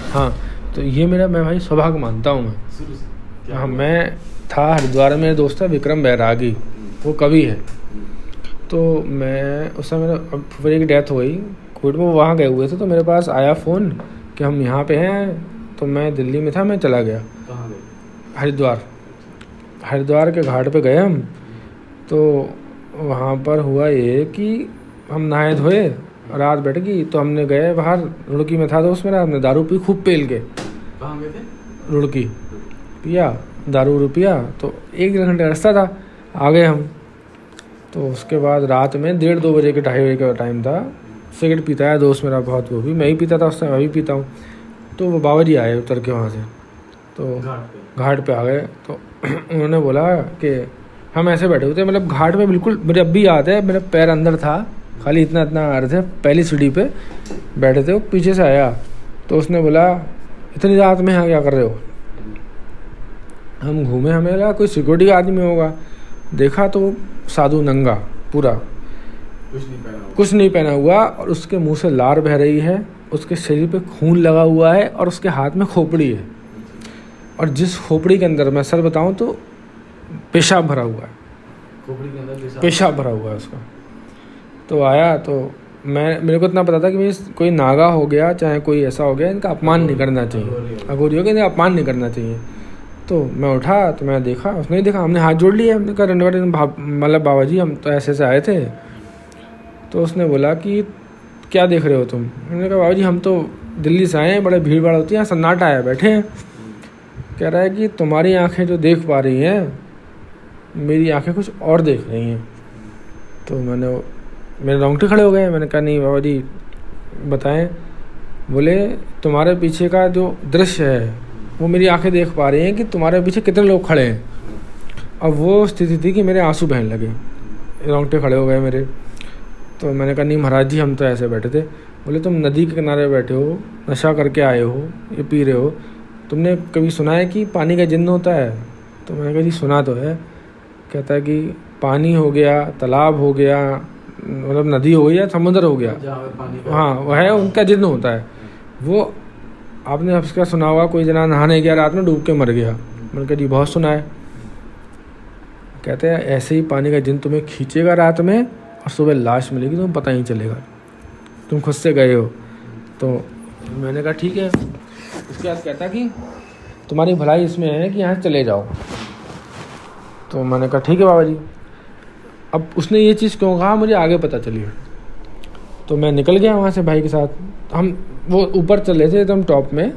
हाँ, तो ये मेरा मैं भाई सौभाग्य मानता हूँ मैं। शुरू से हाँ, मैं था हरिद्वार में, मेरे दोस्त है विक्रम बैरागी, वो कवि है। तो मैं उस समय मेरा फुफरी की डेथ हो गई कोविड में, वो वहाँ गए हुए थे, तो मेरे पास आया फ़ोन कि हम यहाँ पे हैं। तो मैं दिल्ली में था, मैं चला गया कहाँ गए? हरिद्वार। हरिद्वार के घाट पे गए हम। तो वहाँ पर हुआ ये कि हम नहाए धोए, रात बैठ गई, तो हमने गए बाहर, रुड़की में था दोस्त मेरा, हमने दारू पी खूब पेल के। कहाँ गए थे? रुड़की पिया, दारू पिया, तो 1-1.5 घंटे का रास्ता था, आ गए हम। तो उसके बाद रात में 1:30-2 बजे के 2:30 बजे का टाइम था। सिगरेट पीता है दोस्त मेरा बहुत, वो भी मैं ही पीता था उस समय, मैं भी पीता हूँ। तो वो बाबा जी आए उतर के वहाँ से, तो घाट पे आ गए। तो उन्होंने बोला कि हम ऐसे बैठे हुए थे, मतलब घाट पे बिल्कुल, मुझे अब भी याद है, मेरा पैर अंदर था, खाली इतना आ रहे थे, पहली सीढ़ी पे बैठे थे। वो पीछे से आया, तो उसने बोला इतनी रात में यहाँ क्या कर रहे हो? हम घूमे, हमें लगा कोई सिक्योरिटी आदमी होगा। देखा तो साधु नंगा पूरा, कुछ नहीं पहना हुआ, और उसके मुंह से लार बह रही है, उसके शरीर पे खून लगा हुआ है, और उसके हाथ में खोपड़ी है, और जिस खोपड़ी के अंदर मैं सर बताऊं तो पेशाब भरा हुआ है, खोपड़ी के अंदर पेशाब भरा हुआ है उसका। तो आया, तो मेरे को इतना पता था कि भाई कोई नागा हो गया, चाहे कोई ऐसा हो गया, इनका अपमान नहीं करना चाहिए, अघोरी हो गया, इनका अपमान नहीं करना चाहिए। तो मैं उठा, तो मैं देखा, उसने नहीं देखा, हमने हाथ जोड़ लिया, हमने कहा मतलब बाबा जी हम तो ऐसे आए थे। तो उसने बोला कि क्या देख रहे हो तुम? हमने कहा बाबा जी हम तो दिल्ली से आए हैं, बड़े भीड़ भाड़ होती है, सन्नाटा आया बैठे हैं। कह रहा है कि तुम्हारी आंखें जो देख पा रही हैं, मेरी आंखें कुछ और देख रही हैं। तो मेरे रोंगटे खड़े हो गए। मैंने कहा नहीं बाबा जी बताएं। बोले तुम्हारे पीछे का जो दृश्य है वो मेरी आंखें देख पा रही हैं कि तुम्हारे पीछे कितने लोग खड़े हैं। अब वो स्थिति थी कि मेरे आंसू बहने लगे, रोंगटे खड़े हो गए मेरे। तो मैंने कहा नहीं महाराज जी हम तो ऐसे बैठे थे। बोले तुम नदी के किनारे बैठे हो, नशा करके आए हो, ये पी रहे हो, तुमने कभी सुना है कि पानी का जिन्न होता है? तो मैंने कहा जी सुना तो है। कहता है कि पानी हो गया, तालाब हो गया, मतलब नदी हो गई या समुद्र हो गया, हाँ वह है उनका जिन्न होता है। वो आपने उसका सुना होगा, कोई जना नहाने गया रात में डूब के मर गया। मैंने कहा जी बहुत सुना है। कहते हैं ऐसे ही पानी का जिन्न तुम्हें खींचेगा रात में, और सुबह लाश मिलेगी, तुम्हें पता ही चलेगा, तुम खुद से गए हो। तो मैंने कहा ठीक है। उसके बाद कहता कि तुम्हारी भलाई इसमें है कि यहाँ चले जाओ। तो मैंने कहा ठीक है बाबा जी। अब उसने ये चीज़ क्यों कहा मुझे आगे पता चली। तो मैं निकल गया वहाँ से भाई के साथ। हम वो ऊपर चल रहे थे एकदम टॉप में,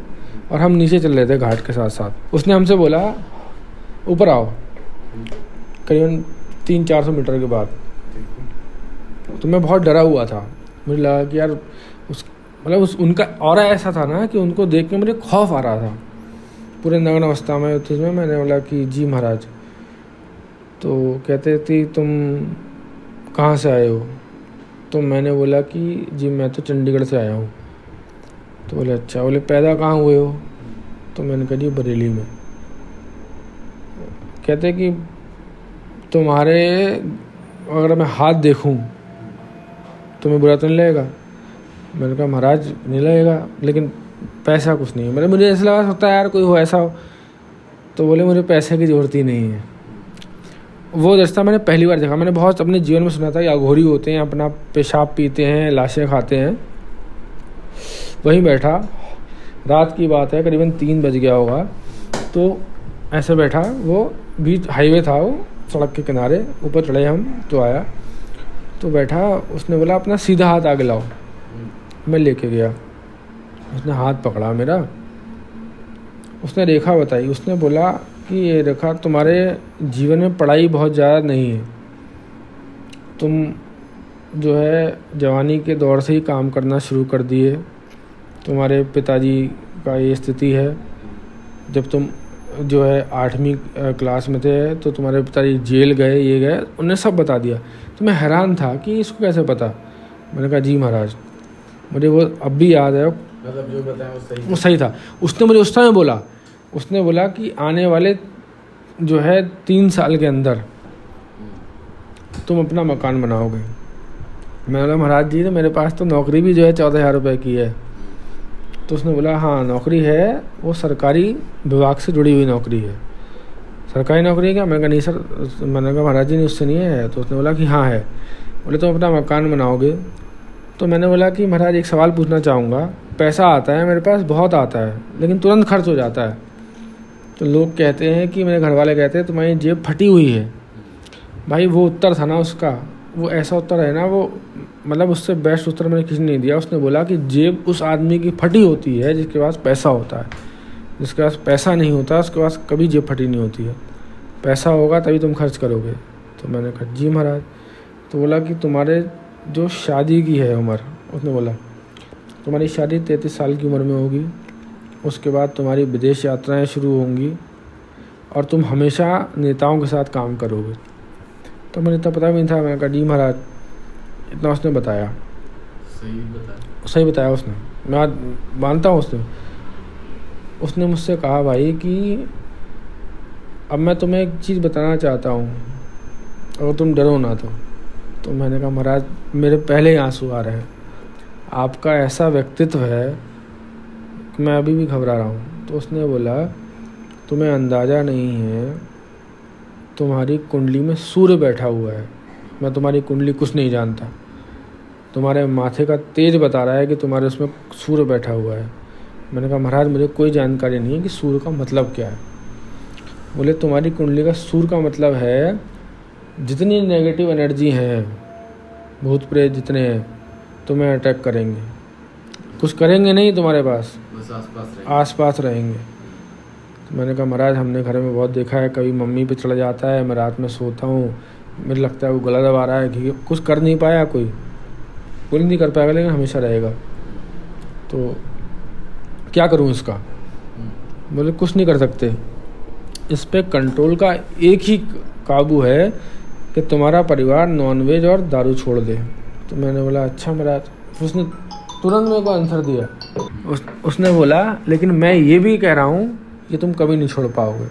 और हम नीचे चल रहे थे घाट के साथ साथ। उसने हमसे बोला ऊपर आओ, करीबन 300-400 मीटर के बाद। तो मैं बहुत डरा हुआ था, मुझे लगा कि यार उनका ऑरा ऐसा था ना कि उनको देख के मुझे खौफ आ रहा था पूरे नग्न अवस्था में। उसमें मैंने बोला कि जी महाराज। तो कहते थे तुम कहाँ से आए हो? तो मैंने बोला कि जी मैं तो चंडीगढ़ से आया हूँ। तो बोले अच्छा। बोले पैदा कहाँ हुए हो? तो मैंने कहा जी बरेली में। कहते कि तुम्हारे अगर मैं हाथ देखूं तुम्हें बुरा तो नहीं लगेगा? मैंने कहा महाराज नहीं लगेगा, लेकिन पैसा कुछ नहीं है। मुझे ऐसा लगा सकता है यार कोई हो ऐसा हो। तो बोले मुझे पैसे की ज़रूरत ही नहीं है। वो रास्ता मैंने पहली बार देखा। मैंने बहुत अपने जीवन में सुना था कि अघोरी होते हैं, अपना पेशाब पीते हैं, लाशें खाते हैं। वहीं बैठा, रात की बात है, करीबन 3 बज गया होगा। तो ऐसे बैठा, वो बीच हाईवे था, वो सड़क के किनारे, ऊपर चढ़े हम। तो आया तो बैठा, उसने बोला अपना सीधा हाथ आगे लाओ। मैं लेके गया, उसने हाथ पकड़ा मेरा, उसने रेखा बताई। उसने बोला कि ये रेखा तुम्हारे जीवन में पढ़ाई बहुत ज़्यादा नहीं है, तुम जो है जवानी के दौर से ही काम करना शुरू कर दिए। तुम्हारे पिताजी का ये स्थिति है, जब तुम जो है 8वीं क्लास में थे तो तुम्हारे पिताजी जेल गए, ये गए, उन्हें सब बता दिया। तो मैं हैरान था कि इसको कैसे पता। मैंने कहा जी महाराज। मुझे वो अब भी याद है, मतलब जो बताया वो सही था। उसने मुझे उस समय बोला, उसने बोला कि आने वाले जो है 3 साल के अंदर तुम अपना मकान बनाओगे। मैंने बोला महाराज जी तो मेरे पास तो नौकरी भी जो है 14,000 रुपये की है, तो उसने बोला हाँ नौकरी है, वो सरकारी विभाग से जुड़ी हुई नौकरी है। सरकारी नौकरी है क्या? मैंने कहा नहीं सर। मैंने कहा महाराज जी नहीं उससे नहीं है। तो उसने बोला कि हाँ है। बोले तुम अपना मकान बनाओगे? तो मैंने बोला कि महाराज एक सवाल पूछना चाहूँगा, पैसा आता है मेरे पास, बहुत आता है, लेकिन तुरंत खर्च हो जाता है। तो लोग कहते हैं कि मेरे घर वाले कहते हैं तुम्हारी जेब फटी हुई है। भाई वो उत्तर था ना उसका, वो ऐसा उत्तर है ना, वो मतलब उससे बेस्ट उत्तर मैंने किसी ने नहीं दिया। उसने बोला कि जेब उस आदमी की फटी होती है जिसके पास पैसा होता है, जिसके पास पैसा नहीं होता उसके पास कभी जेब फटी नहीं होती है। पैसा होगा तभी तुम खर्च करोगे। तो मैंने कहा जी महाराज। तो बोला कि तुम्हारे जो शादी की है उम्र, उसने बोला तुम्हारी शादी 33 साल की उम्र में होगी, उसके बाद तुम्हारी विदेश यात्राएं शुरू होंगी और तुम हमेशा नेताओं के साथ काम करोगे। तो मुझे इतना पता भी नहीं था। मैंने कहा जी महाराज, इतना उसने बताया। सही बताया उसने, मैं मानता हूँ। उसने मुझसे कहा भाई कि अब मैं तुम्हें एक चीज़ बताना चाहता हूँ, अगर तुम डरो ना तो मैंने कहा महाराज मेरे पहले ही आंसू आ रहे हैं, आपका ऐसा व्यक्तित्व है कि मैं अभी भी घबरा रहा हूँ। तो उसने बोला तुम्हें अंदाज़ा नहीं है, तुम्हारी कुंडली में सूर्य बैठा हुआ है। मैं तुम्हारी कुंडली कुछ नहीं जानता, तुम्हारे माथे का तेज बता रहा है कि तुम्हारे उसमें सूर्य बैठा हुआ है। मैंने कहा महाराज मुझे कोई जानकारी नहीं है कि सूर्य का मतलब क्या है। बोले तुम्हारी कुंडली का सूर्य का मतलब है जितनी नेगेटिव एनर्जी हैं, भूत प्रेत जितने हैं, तुम्हें अटैक करेंगे। कुछ करेंगे नहीं तुम्हारे पास, बस आस-पास रहेंगे। तो मैंने कहा महाराज हमने घर में बहुत देखा है, कभी मम्मी पे चढ़ जाता है, मैं रात में सोता हूँ, मुझे लगता है वो गला दबा रहा है कि कुछ कर नहीं पाया, कोई नहीं कर पाएगा, लेकिन हमेशा रहेगा। तो क्या करूँ इसका? बोले कुछ नहीं कर सकते, इस पे कंट्रोल का एक ही काबू है कि तुम्हारा परिवार नॉनवेज और दारू छोड़ दे। तो मैंने बोला अच्छा महाराज। उसने तुरंत मेरे को आंसर दिया। उसने बोला लेकिन मैं ये भी कह रहा हूँ कि तुम कभी नहीं छोड़ पाओगे।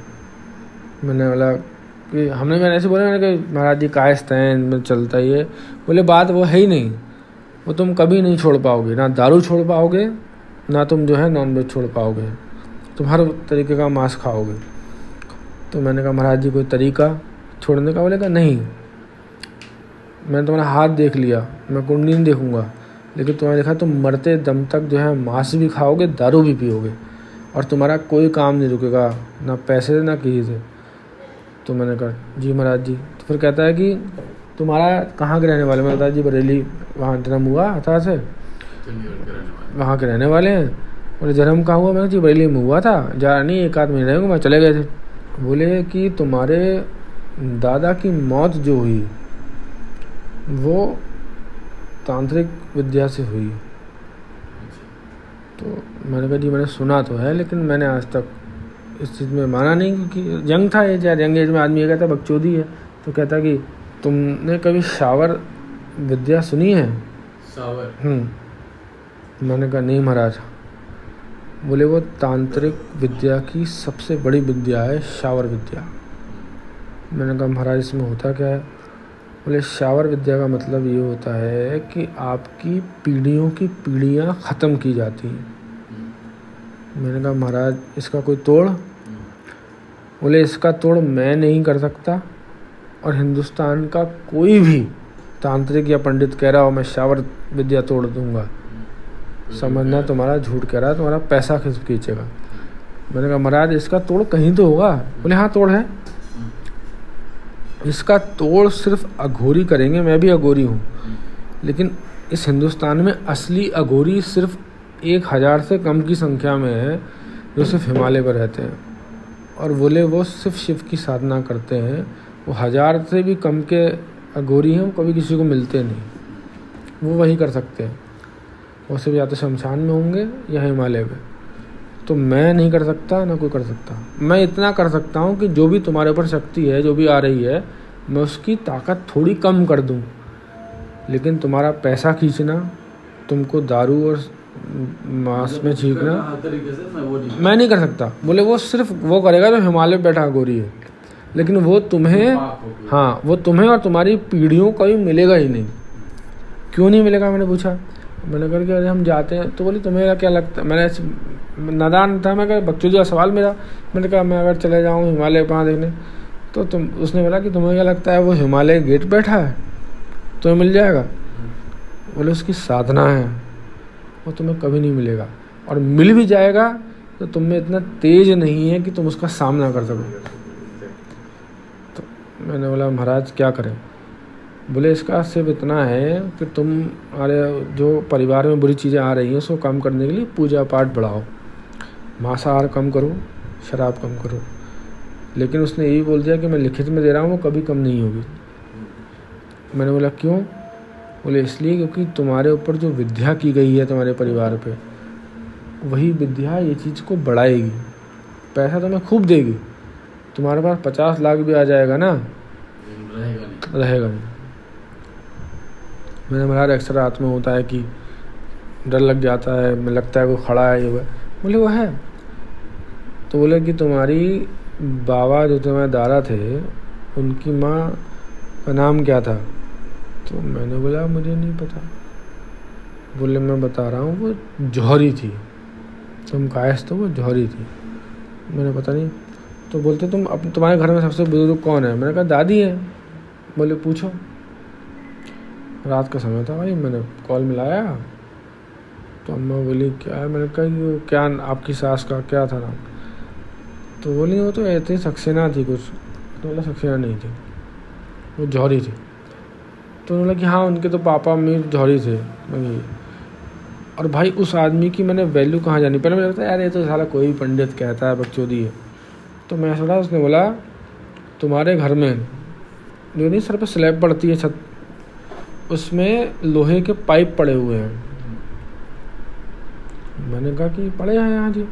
मैंने बोला कि मैंने ऐसे बोला, मैंने कहा महाराज जी कायस्थ हैं, में चलता ही है। बोले बात वो है ही नहीं, वो तुम कभी नहीं छोड़ पाओगे, ना दारू छोड़ पाओगे, ना तुम जो है नॉनवेज छोड़ पाओगे, तुम हर तरीके का मांस खाओगे। तो मैंने कहा महाराज जी कोई तरीका छोड़ने का? बोलेगा नहीं, मैंने तुम्हारा हाथ देख लिया, मैं कुंडली नहीं देखूंगा, लेकिन तुम्हारा देखा तुम मरते दम तक जो है मांस भी खाओगे, दारू भी पियोगे, और तुम्हारा कोई काम नहीं रुकेगा, ना पैसे से ना किसी से। तो मैंने कहा जी महाराज जी। तो फिर कहता है कि तुम्हारा कहाँ के रहने वाले? मैंने बताया जी बरेली, वहाँ जन्म हुआ था से, वहाँ के रहने वाले हैं। बोले जन्म कहाँ हुआ? मैंने जी बरेली में हुआ था, जा नहीं 1 आध महीने रहेंगे, मैं चले गए थे। बोले कि तुम्हारे दादा की मौत जो हुई वो तांत्रिक विद्या से हुई। तो मैंने कहा जी मैंने सुना तो है, लेकिन मैंने आज तक इस चीज़ में माना नहीं, क्योंकि यंग था ये, यंग एज में आदमी ये कहता बकचोदी है। तो कहता कि तुमने कभी शावर विद्या सुनी है? शावर? मैंने कहा नहीं महाराज। बोले वो तांत्रिक विद्या की सबसे बड़ी विद्या है शावर विद्या। मैंने कहा महाराज इसमें होता क्या है? बोले शावर विद्या का मतलब ये होता है कि आपकी पीढ़ियों की पीढ़ियाँ ख़त्म की जाती हैं। मैंने कहा महाराज इसका कोई तोड़? बोले इसका तोड़ मैं नहीं कर सकता, और हिंदुस्तान का कोई भी तांत्रिक या पंडित कह रहा हो मैं शावर विद्या तोड़ दूंगा, समझना तुम्हारा झूठ कह रहा है, तुम्हारा पैसा खींचेगा। मैंने कहा महाराज इसका तोड़ कहीं तो होगा। बोले हाँ तोड़ है, इसका तोड़ सिर्फ अघोरी करेंगे, मैं भी अघोरी हूँ, लेकिन इस हिंदुस्तान में असली अघोरी सिर्फ 1000 से कम की संख्या में है जो सिर्फ हिमालय पर रहते हैं, और बोले वो सिर्फ शिव की साधना करते हैं। वो 1000 से भी कम के अघोरी हैं, वो कभी किसी को मिलते नहीं, वो वही कर सकते हैं। वो सिर्फ या तो शमशान में होंगे या हिमालय में। तो मैं नहीं कर सकता, ना कोई कर सकता। मैं इतना कर सकता हूँ कि जो भी तुम्हारे ऊपर शक्ति है, जो भी आ रही है, मैं उसकी ताकत थोड़ी कम कर दूँ, लेकिन तुम्हारा पैसा खींचना, तुमको दारू और मांस में छींकना मैं नहीं कर सकता। बोले वो सिर्फ वो करेगा जो हिमालय में बैठा गोरी है, लेकिन वो तुम्हें, हाँ वो तुम्हें और तुम्हारी पीढ़ियों को भी मिलेगा ही नहीं। क्यों नहीं मिलेगा? मैंने पूछा। मैंने कहा कि अरे हम जाते हैं। तो बोली तुम्हें क्या लगता है, मैंने नादान था, मैं कहा बकचोदिया सवाल मेरा। मैंने कहा मैं अगर चले जाऊँ हिमालय वहाँ देखने, तो तुम, उसने बोला कि तुम्हें क्या लगता है वो हिमालय गेट बैठा है तुम्हें मिल जाएगा? बोले उसकी साधना है, वो तुम्हें कभी नहीं मिलेगा, और मिल भी जाएगा तो तुम में इतना तेज नहीं है कि तुम उसका सामना कर सको। तो मैंने बोला महाराज क्या करें? बोले इसका सिर्फ इतना है कि तुम्हारे जो परिवार में बुरी चीज़ें आ रही हैं उसको कम करने के लिए पूजा पाठ बढ़ाओ, मांसाहार कम करो, शराब कम करो। लेकिन उसने यही बोल दिया कि मैं लिखित में दे रहा हूँ, वो कभी कम नहीं होगी। मैंने बोला क्यों? बोले इसलिए क्योंकि तुम्हारे ऊपर जो विद्या की गई है तुम्हारे परिवार पे, वही विद्या ये चीज़ को बढ़ाएगी। पैसा तुम्हें खूब देगी, तुम्हारे पास 50 लाख भी आ जाएगा ना, रहेगा नहीं। मैंने महाराज अक्सर रात में होता है कि डर लग जाता है, मैं लगता है वो खड़ा है ये वो। बोले वो है। तो बोले कि तुम्हारी बाबा जो तुम्हारे दादा थे उनकी माँ का नाम क्या था? तो मैंने बोला मुझे नहीं पता। बोले मैं बता रहा हूँ वो जौहरी थी, तुम कायस तो वो जौहरी थी। मैंने पता नहीं। तो बोलते तुम अब तुम्हारे घर में सबसे बुजुर्ग कौन है? मैंने कहा दादी है। बोले पूछो। रात का समय था भाई, मैंने कॉल मिलाया तो अम्मा बोली क्या है? मैंने कहा कि वो क्या आपकी सास का क्या था नाम? तो बोली वो तो ऐसे सक्सेना थी कुछ। तो बोला सक्सेना नहीं थी, वो जौहरी थी। तो बोला कि हाँ उनके तो पापा मीर जौहरी थे। और भाई उस आदमी की मैंने वैल्यू कहाँ जानी। पहले मुझे लगता है यार ये तो साला कोई भी पंडित कहता है, बकचोदी है। तो मैं सोचा, उसने बोला तुम्हारे घर में जो नहीं सर पे स्लैब पड़ती है छत, उसमें लोहे के पाइप पड़े हुए हैं। मैंने कहा कि पड़े हैं यहाँ जी,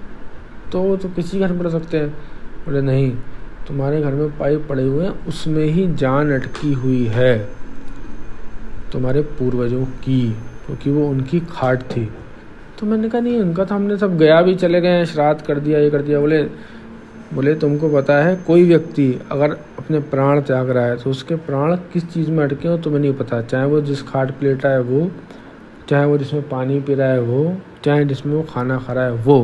तो किसी घर में पड़ सकते हैं। बोले नहीं, तुम्हारे घर में पाइप पड़े हुए हैं, उसमें ही जान अटकी हुई है तुम्हारे पूर्वजों की, क्योंकि वो उनकी खाट थी। तो मैंने कहा नहीं उनका तो हमने सब गया भी चले गए, श्राद्ध कर दिया, ये कर दिया। बोले तुमको पता है कोई व्यक्ति अगर अपने प्राण त्याग रहा है तो उसके प्राण किस चीज़ में अटके हो तुम्हें नहीं पता। चाहे वो जिस खाट पे लेटा है वो, चाहे वो जिसमें पानी पी रहा है वो, चाहे जिसमें वो खाना खा रहा है वो,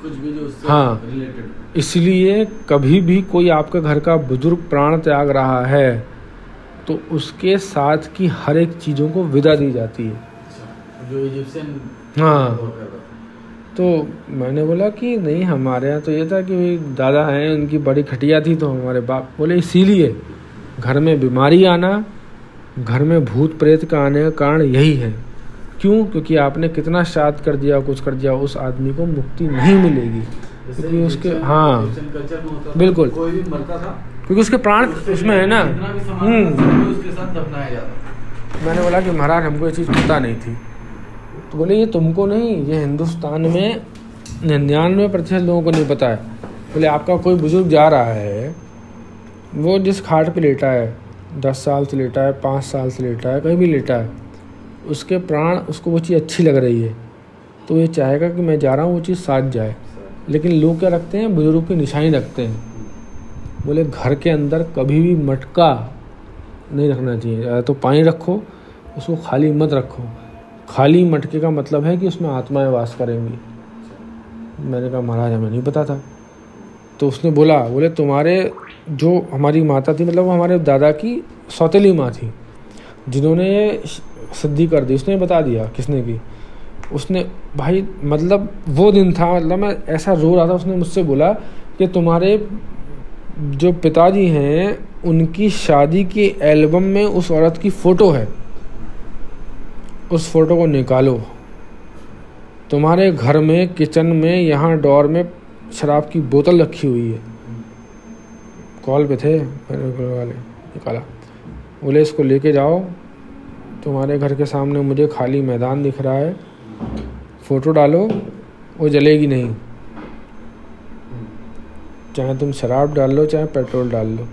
कुछ भी जो उससे हाँ। रिलेटेड। इसलिए कभी भी कोई आपके घर का बुजुर्ग प्राण त्याग रहा है तो उसके साथ की हर एक चीज़ों को विदा दी जाती है। जो इजिप्शियन, हाँ। तो मैंने बोला कि नहीं हमारे यहाँ तो ये था कि दादा हैं उनकी बड़ी खटिया थी, तो हमारे बाप बोले इसीलिए घर में बीमारी आना, घर में भूत प्रेत का आने का कारण यही है। क्यों? क्योंकि आपने कितना श्राद्ध कर दिया, कुछ कर दिया, उस आदमी को मुक्ति नहीं मिलेगी, क्योंकि उसके, हाँ बिल्कुल, कोई भी मरता था क्योंकि उसके प्राण उसमें है ना। उसके साथ दफनाया जाता। मैंने बोला कि महाराज हमको ये चीज़ पता नहीं थी। तो बोले ये तुमको नहीं, ये हिंदुस्तान में 99% लोगों को नहीं पता है। बोले आपका कोई बुजुर्ग जा रहा है, वो जिस खाट पे लेटा है, 10 साल से लेटा है, 5 साल से लेटा है, कहीं भी लेटा है, उसके प्राण, उसको वो चीज़ अच्छी लग रही है तो ये चाहेगा कि मैं जा रहा हूँ वो चीज़ साथ जाए। लेकिन लोग क्या रखते हैं, बुजुर्ग की निशानी रखते हैं। बोले घर के अंदर कभी भी मटका नहीं रखना चाहिए, तो पानी रखो, उसको खाली मत रखो। खाली मटके का मतलब है कि उसमें आत्माएं वास करेंगी। मैंने कहा महाराज हमें नहीं पता था। तो उसने बोले तुम्हारे जो हमारी माता थी, मतलब वो हमारे दादा की सौतेली माँ थी, जिन्होंने ये सिद्धि कर दी, उसने बता दिया किसने की। उसने भाई मतलब वो दिन था, मतलब मैं ऐसा रो रहा था। उसने मुझसे बोला कि तुम्हारे जो पिताजी हैं उनकी शादी की एल्बम में उस औरत की फ़ोटो है, उस फोटो को निकालो। तुम्हारे घर में किचन में यहाँ डोर में शराब की बोतल रखी हुई है। कॉल पे थे मेरे वाले, निकाला। बोले इसको लेके जाओ, तुम्हारे घर के सामने मुझे खाली मैदान दिख रहा है, फ़ोटो डालो, वो जलेगी नहीं। चाहे तुम शराब डाल लो चाहे पेट्रोल डाल लो।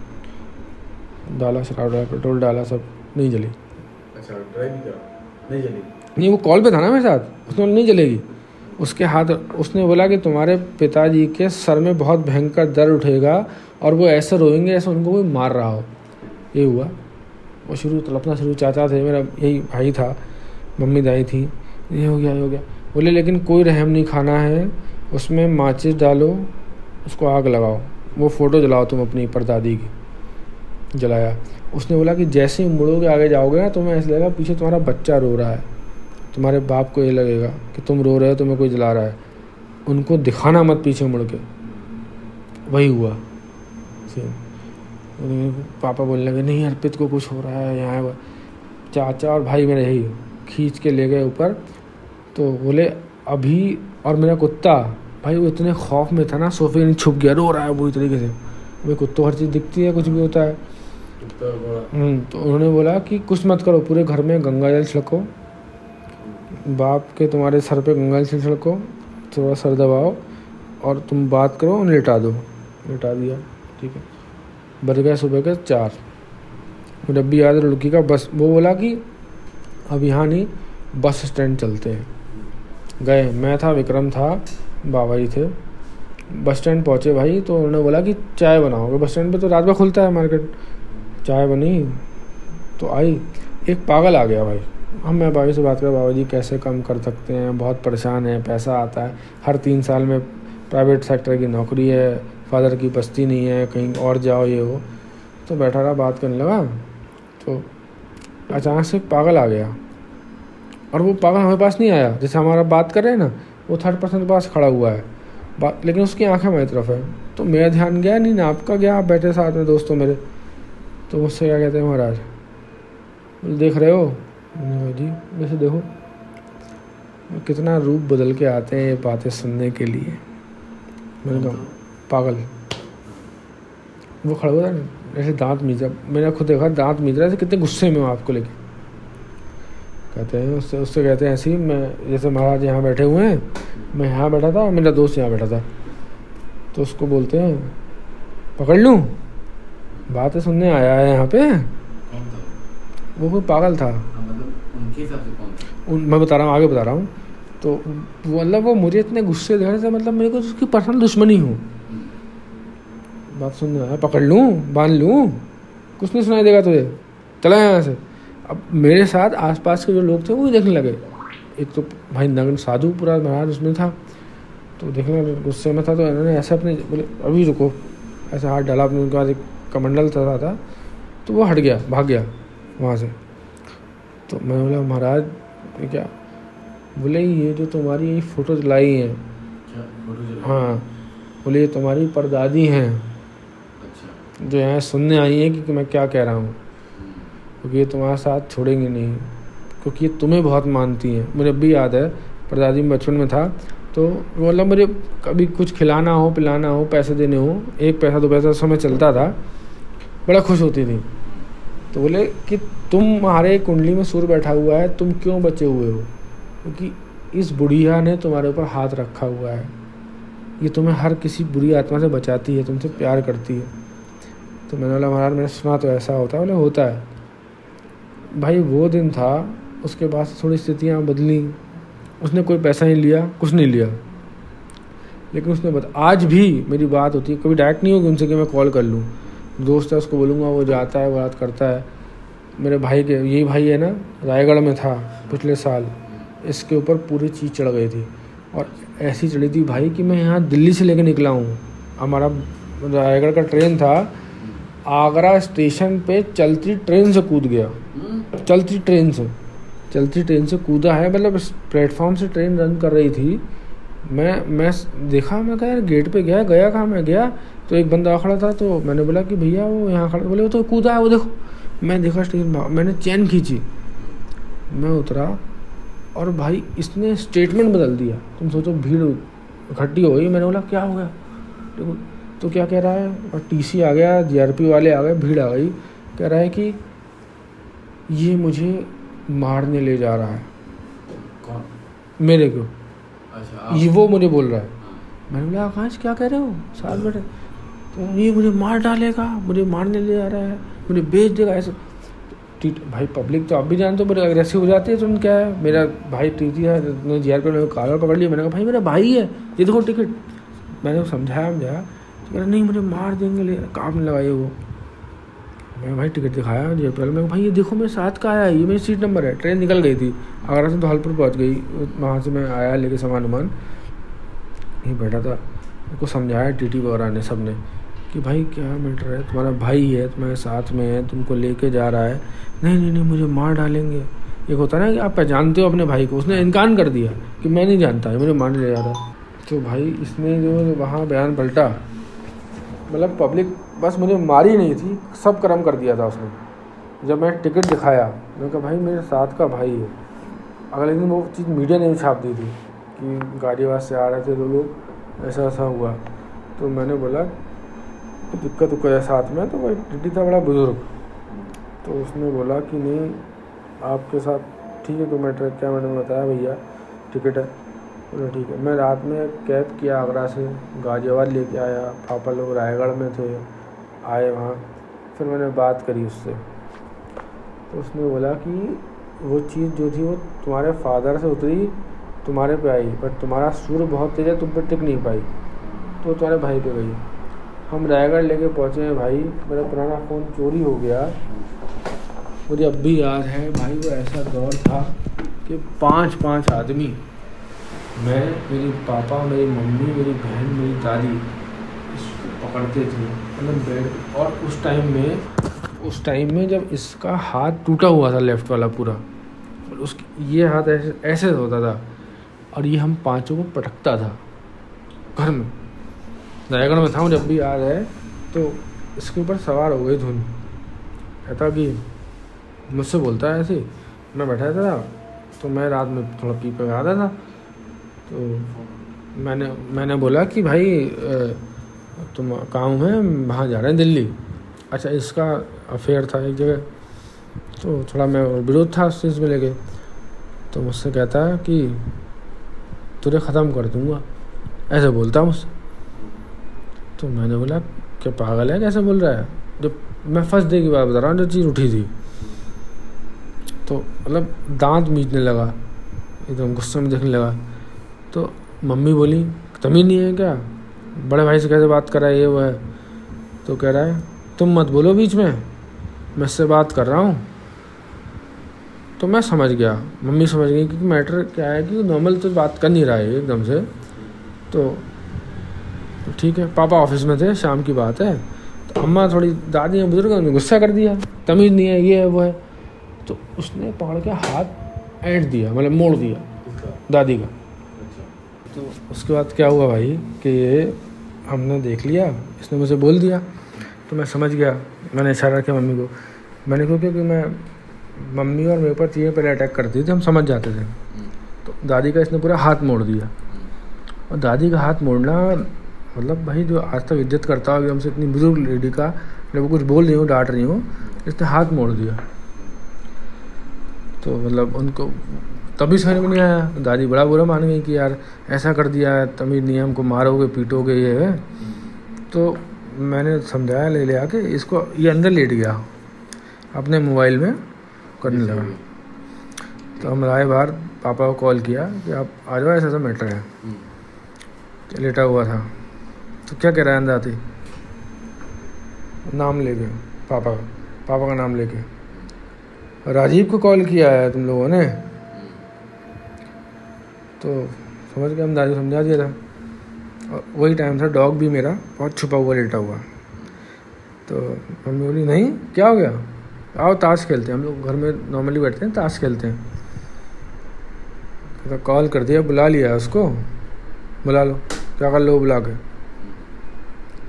डाला शराब, डाला पेट्रोल, डाला, सब नहीं जली। अच्छा ट्राई भी करा, नहीं जली? नहीं, वो कॉल पे था ना मेरे साथ। उसने बोला नहीं जलेगी। उसके हाथ, उसने बोला कि तुम्हारे पिताजी के सर में बहुत भयंकर दर्द उठेगा और वो ऐसे रोएंगे ऐसे उनको कोई मार रहा हो। ये हुआ। वो शुरू तड़पना शुरू, चाचा थे, मेरा यही भाई था, मम्मी दाई थी, ये हो गया, ये हो गया। बोले लेकिन कोई रहम नहीं खाना है, उसमें माचिस डालो, उसको आग लगाओ, वो फ़ोटो जलाओ तुम अपनी परदादी की। जलाया। उसने बोला कि जैसे ही मुड़ोगे आगे जाओगे ना, तुम्हें ऐसा लगेगा पीछे तुम्हारा बच्चा रो रहा है, तुम्हारे बाप को ये लगेगा कि तुम रो रहे हो, तुम्हें कोई जला रहा है, उनको दिखाना मत पीछे मुड़ के। वही हुआ सेम। पापा बोलने लगे नहीं अर्पित को कुछ हो रहा है यहाँ। चाचा और भाई मेरे यही खींच के ले गए ऊपर। तो बोले अभी, और मेरा कुत्ता भाई वो इतने खौफ में था ना, सोफे के नीचे छुप गया, रो रहा है बुरी तरीके से। भाई कुत्तों हर चीज़ दिखती है, कुछ भी होता है। तो उन्होंने बोला कि कुछ मत करो, पूरे घर में गंगा जल छिड़को, बाप के तुम्हारे सर पे गंगा जल छिड़को, थोड़ा सर दबाओ और तुम बात करो और लिटा दो। लिटा दिया, ठीक है। बज गए सुबह के 4। मुझे अभी याद है लड़की का बस, वो बोला कि अब यहाँ नहीं, बस स्टैंड चलते हैं। गए, मैं था, विक्रम था, बाबा जी थे। बस स्टैंड पहुँचे भाई, तो उन्होंने बोला कि चाय बनाओगे। बस स्टैंड पे तो रात में खुलता है मार्केट। चाय बनी तो आई, एक पागल आ गया भाई। मैं बाबा से बात कर, बाबा जी कैसे कम कर सकते हैं, बहुत परेशान है, पैसा आता है, हर 3 साल में प्राइवेट सेक्टर की नौकरी है, फादर की बस्ती नहीं है, कहीं और जाओ ये वो। तो बैठा रहा, बात करने लगा, तो अचानक से पागल आ गया। और वो पागल हमारे पास नहीं आया, जैसे हमारा बात कर रहे हैं ना, वो 3rd पर्सन के पास खड़ा हुआ है, बात, लेकिन उसकी आंखें मेरी तरफ है। तो मेरा ध्यान गया नहीं ना आपका गया, आप बैठे साथ में दोस्तों मेरे। तो मुझसे क्या कहते हैं महाराज, देख रहे हो? जी वैसे देखो कितना रूप बदल के आते हैं ये बातें सुनने के लिए। मैंने कहा पागल। वो खड़ा हुआ ना, ऐसे दांत मीच रहा, मैंने खुद देखा दांत मीच रहा है, कितने गुस्से में हूँ आपको लेके। कहते हैं उससे कहते हैं ऐसे ही, मैं जैसे महाराज यहाँ बैठे हुए हैं, मैं यहाँ बैठा था, मेरा दोस्त यहाँ बैठा था, तो उसको बोलते हैं पकड़ लूँ, बातें सुनने आया है यहाँ पे। वो कोई पागल था, उनके हिसाब से कौन था? मैं बता रहा हूँ, आगे बता रहा हूँ। तो मतलब वो मुझे इतने गुस्से दे रहे थे, मतलब मेरे को उसकी पर्सनल दुश्मनी हूँ। बात सुनने आया, पकड़ लूँ, बांध लूँ, कुछ नहीं सुनाई देगा तुझे, चला यहाँ से। अब मेरे साथ आसपास के जो लोग थे वो भी देखने लगे। एक तो भाई नग्न साधु पूरा महाराज उसमें था, तो देखने गुस्से में था। तो इन्होंने ऐसे अपने बोले अभी रुको, ऐसे हाथ डाला अपने, उनके बाद एक कमंडल था, तो वो हट गया, भाग गया वहाँ से। तो मैं बोला महाराज ये क्या? बोले ये जो तुम्हारी ये फ़ोटो जलाई हैं, हाँ, बोले ये तुम्हारी परदादी हैं, अच्छा, जो यहाँ सुनने आई हैं कि मैं क्या कह रहा हूँ, क्योंकि ये तुम्हारा साथ छोड़ेंगे नहीं, क्योंकि ये तुम्हें बहुत मानती हैं। मुझे अभी याद है, परदादी में बचपन में था, तो मतलब मुझे कभी कुछ खिलाना हो, पिलाना हो, पैसे देने हो, 1 पैसा 2 पैसा समय चलता था, बड़ा खुश होती थी। तो बोले कि तुम्हारे कुंडली में सूर्य बैठा हुआ है, तुम क्यों बचे हुए हो? क्योंकि इस बुढ़िया ने तुम्हारे ऊपर हाथ रखा हुआ है, ये तुम्हें हर किसी बुरी आत्मा से बचाती है, तुमसे प्यार करती है। तो मैंने बोला महाराज मैंने सुना तो ऐसा होता है। बोले होता है भाई। वो दिन था, उसके बाद थोड़ी स्थितियाँ बदली, उसने कोई पैसा नहीं लिया, कुछ नहीं लिया, लेकिन उसने आज भी मेरी बात होती है, कभी डायरेक्ट नहीं होगी उनसे कि मैं कॉल कर लूँ, दोस्त है उसको बोलूँगा, वो जाता है, बात करता है। मेरे भाई के, यही भाई है ना, रायगढ़ में था पिछले साल, इसके ऊपर पूरी चीज़ चढ़ गई थी, और ऐसी चढ़ी थी भाई कि मैं यहाँ दिल्ली से लेकर निकला हूँ। हमारा रायगढ़ का ट्रेन था, आगरा स्टेशन पे चलती ट्रेन से कूद गया, चलती ट्रेन से कूदा है। मतलब प्लेटफॉर्म से ट्रेन रन कर रही थी, मैं देखा, मैं कहा यार गेट पे गया कहाँ? मैं गया तो एक बंदा खड़ा था, तो मैंने बोला कि भैया वो यहाँ खड़ा, बोले वो तो कूदा है, वो देखो। मैं देखा स्टेशन, मैंने चैन खींची, मैं उतरा, और भाई इसने स्टेटमेंट बदल दिया। तुम सोचो भीड़ इकट्ठी हो गई, मैंने बोला क्या हो गया? देखो तो क्या कह रहा है, और टीसी आ गया, जीआरपी वाले आ गए, भीड़ आ गई, कह रहा है कि ये मुझे मारने ले जा रहा है। कौन? मेरे को। अच्छा, ये वो मुझे बोल रहा है। मैंने बोला आकाश क्या कह रहे हो, साथ बैठे? तो ये मुझे मार डालेगा, मुझे मारने ले जा रहा है, मुझे बेच देगा, ऐसे। भाई पब्लिक तो आप भी जानते हो बड़े अग्रेसिव हो जाती है। तुम क्या है, मेरा भाई टीटी है, जीआरपी ने कॉलर पकड़ लिया। मैंने कहा भाई मेरा भाई है, ये देखो टिकट। मैंने समझाया तो कह रहा नहीं मुझे मार देंगे, कांपने लगा ये वो। मैं भाई टिकट दिखाया जयपुर में, भाई ये देखो मेरे साथ का आया, ये मेरी सीट नंबर है। ट्रेन निकल गई थी, आगरा से धौलपुर पहुंच गई। वहाँ से मैं आया लेके सामान वामान, यहीं बैठा था। उनको समझाया टीटी वगैरह ने, सब ने, कि भाई क्या मैटर है, तुम्हारा भाई है, तुम्हारे साथ में है, तुमको लेके जा रहा है। नहीं नहीं नहीं, मुझे मार डालेंगे। एक होता है ना कि आप पहचानते हो अपने भाई को, उसने इनकार कर दिया कि मैं नहीं जानता, मुझे मारने ले जा रहा है। तो भाई इसने जो वहाँ बयान पलटा, मतलब पब्लिक बस मुझे मारी नहीं थी, सब कर्म कर दिया था उसने। जब मैं टिकट दिखाया, मैंने कहा भाई मेरे साथ का भाई है। अगले दिन वो चीज़ मीडिया ने भी छाप दी थी कि गाजियाबाद से आ रहे थे 2 लोग, ऐसा ऐसा हुआ। तो मैंने बोला दिक्कत उक्कत है साथ में, तो भाई टीटी था बड़ा बुजुर्ग, तो उसने बोला कि नहीं आपके साथ ठीक है, तो मैटर क्या, मैंने बताया भैया टिकट है। बोला ठीक है। मैं रात में कैब किया, आगरा से गाजियाबाद लेके आया। पापा लोग रायगढ़ में थे, आए वहाँ, फिर मैंने बात करी उससे, तो उसने बोला कि वो चीज़ जो थी वो तुम्हारे फादर से उतरी, तुम्हारे पे आई, पर तुम्हारा सुर बहुत तेज है, तुम पे टिक नहीं पाई, तो तुम्हारे भाई पे गई। हम रायगढ़ लेके पहुँचे हैं भाई, मेरा पुराना फ़ोन चोरी हो गया। मुझे अब भी याद है भाई, वो ऐसा दौर था कि 5 आदमी, मैं, मेरी पापा, मेरी मम्मी, मेरी बहन, मेरी दादी, इसको पकड़ते थे मतलब बेड। और उस टाइम में जब इसका हाथ टूटा हुआ था लेफ़्ट वाला पूरा, और उसकी ये हाथ ऐसे ऐसे होता था, और ये हम 5 को पटकता था घर में। रायगढ़ में था, मुझे अब भी याद है। तो इसके ऊपर सवार हो गई धुन, कहता कि मुझसे बोलता है ऐसे, मैं बैठा था, तो मैं रात में थोड़ा पी पे आता था। तो मैंने बोला कि भाई तुम काम है, वहाँ जा रहे हैं दिल्ली। अच्छा, इसका अफेयर था एक जगह, तो थोड़ा मैं विरोध था उस चीज़ में लेके। तो मुझसे कहता है कि तुझे ख़त्म कर दूँगा, ऐसे बोलता मुझसे। तो मैंने बोला क्या पागल है, कैसे बोल रहा है, जब मैं फर्स्ट डे की बात बता रहा हूँ, जो चीज़ उठी थी। तो मतलब दांत मीचने लगा, एकदम गुस्से में देखने लगा। तो मम्मी बोली तमीज़ नहीं है क्या, बड़े भाई से कैसे बात कर रहा है, ये वो है। तो कह रहा है तुम मत बोलो बीच में, मैं इससे बात कर रहा हूँ। तो मैं समझ गया, मम्मी समझ गई, क्योंकि मैटर क्या है कि नॉर्मल तो बात कर नहीं रहा है एकदम से। तो ठीक है, पापा ऑफिस में थे, शाम की बात है। तो अम्मा थोड़ी दादी हैं बुजुर्ग, उन्होंने गुस्सा कर दिया, तमीज़ नहीं है, ये है वो है। तो उसने पकड़ के हाथ ऐंठ दिया, मतलब मोड़ दिया दादी का। तो उसके बाद क्या हुआ भाई कि ये हमने देख लिया, इसने मुझे बोल दिया। तो मैं समझ गया, मैंने इशारा किया मम्मी को। मैंने क्योंकि मैं मम्मी और मेरे ऊपर चीज़ें पहले अटैक करती थी, हम समझ जाते थे। तो दादी का इसने पूरा हाथ मोड़ दिया। और दादी का हाथ मोड़ना मतलब भाई, जो आज तक इज्जत करता हो हमसे, इतनी बुजुर्ग लेडी का, जब वो कुछ बोल रही हूँ, डांट रही हूँ, इसने हाथ मोड़ दिया। तो मतलब उनको तभी समझ में नहीं आया। दादी बड़ा बुरा मान गई कि यार ऐसा कर दिया है, तमीज़ नहीं है, हमको मारोगे पीटोगे ये है। तो मैंने समझाया ले ले आके इसको, ये अंदर लेट गया अपने मोबाइल में करने लगा। तो हम आए बाहर, पापा को कॉल किया कि आप आ जाओ, ऐसा मैटर है। लेटा हुआ था। तो क्या कह रहा है अंदर आती, नाम लेके पापा का नाम लेके, राजीव को कॉल किया है तुम लोगों ने। तो समझ गया, हम दादी को समझा दिया था। और वही टाइम था, डॉग भी मेरा बहुत छुपा हुआ लेटा हुआ। तो मम्मी बोली नहीं क्या हो गया, आओ ताश खेलते हैं, हम लोग घर में नॉर्मली बैठते हैं, ताश खेलते हैं। तो कॉल कर दिया, बुला लिया उसको, बुला लो, क्या कर लो बुला के।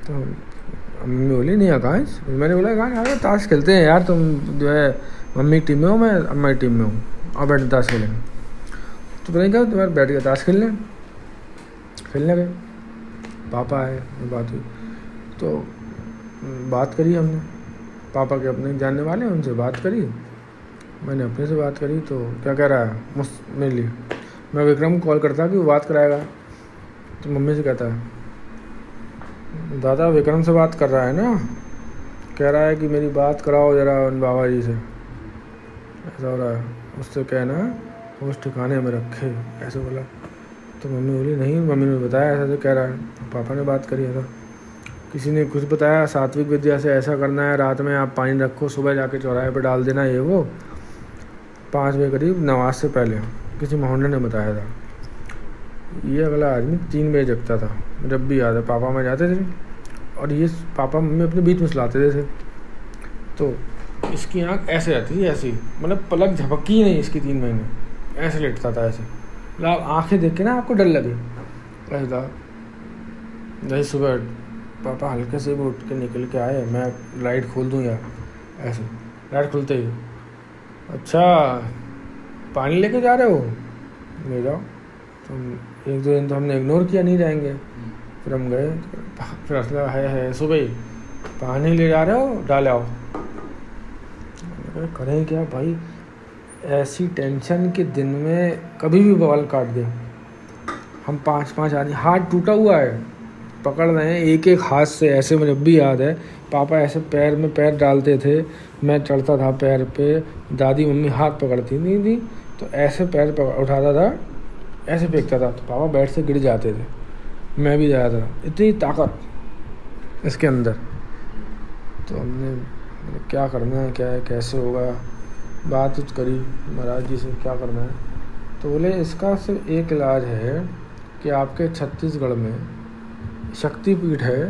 तो मम्मी बोली नहीं कहाँ है। मैंने बोला कहाँ यार, ताश खेलते हैं यार, तुम जो है मम्मी की टीम में हो, मैं अम्मा की टीम में हूँ, और बैठ ताश खेलेंगे। तो पता नहीं क्या, तुम्हारे बैठ के ताश खेलने गए। पापा आए, बात हुई, तो बात करी हमने, पापा के अपने जानने वाले हैं, उनसे बात करी, मैंने अपने से बात करी। तो क्या कह रहा है मेरे लिए, मैं विक्रम को कॉल करता कि वो बात कराएगा। तो मम्मी से कहता है दादा विक्रम से बात कर रहा है ना, कह रहा है कि मेरी बात कराओ ज़रा उन बाबा जी से, ऐसा हो रहा है, उससे कहना उस ठिकाने में रखे, ऐसे बोला। तो मम्मी बोली नहीं, मम्मी ने बताया ऐसा तो कह रहा है, पापा ने बात करी ऐसा। किसी ने कुछ बताया सात्विक विद्या से ऐसा करना है, रात में आप पानी रखो, सुबह जाके चौराहे पे डाल देना, ये वो 5 बजे करीब नमाज से पहले किसी मोहल्ले ने बताया था। ये अगला आदमी 3 बजे जगता था, जब भी याद है। पापा में जाते थे और ये पापा मम्मी अपने बीच में सुलाते थे, तो इसकी आँख ऐसे रहती थी, ऐसी मतलब पलक झपकी ही नहीं इसकी 3 महीने, ऐसे लेटता था ऐसे। मतलब आँखें देख के ना आपको डर लगे ऐसा था। जैसे सुबह पापा हल्के से भी उठ के निकल के आए, मैं लाइट खोल दूँ या ऐसे, लाइट खुलते ही अच्छा पानी लेके जा रहे हो, ले जाओ। तो 1-2 दिन तो हमने इग्नोर किया, नहीं जाएंगे। फिर हम गए, फिर असला है सुबह ही पानी ले जा रहे हो, डाल आओ। करें क्या भाई, ऐसी टेंशन के दिन में कभी भी बवाल काट दे। हम 5-5 आदमी, हाथ टूटा हुआ है, पकड़ रहे हैं एक एक हाथ से ऐसे। मुझे भी याद है पापा ऐसे पैर में पैर डालते थे, मैं चढ़ता था पैर पे, दादी मम्मी हाथ पकड़ती नहीं थी तो ऐसे पैर उठाता था, ऐसे फेंकता था तो पापा बेड से गिर जाते थे, मैं भी जाता था। इतनी ताकत इसके अंदर। तो हमने क्या करना है, क्या है, कैसे होगा, बात कुछ करी महाराज जी से, क्या करना है। तो बोले इसका सिर्फ एक इलाज है कि आपके छत्तीसगढ़ में शक्तिपीठ है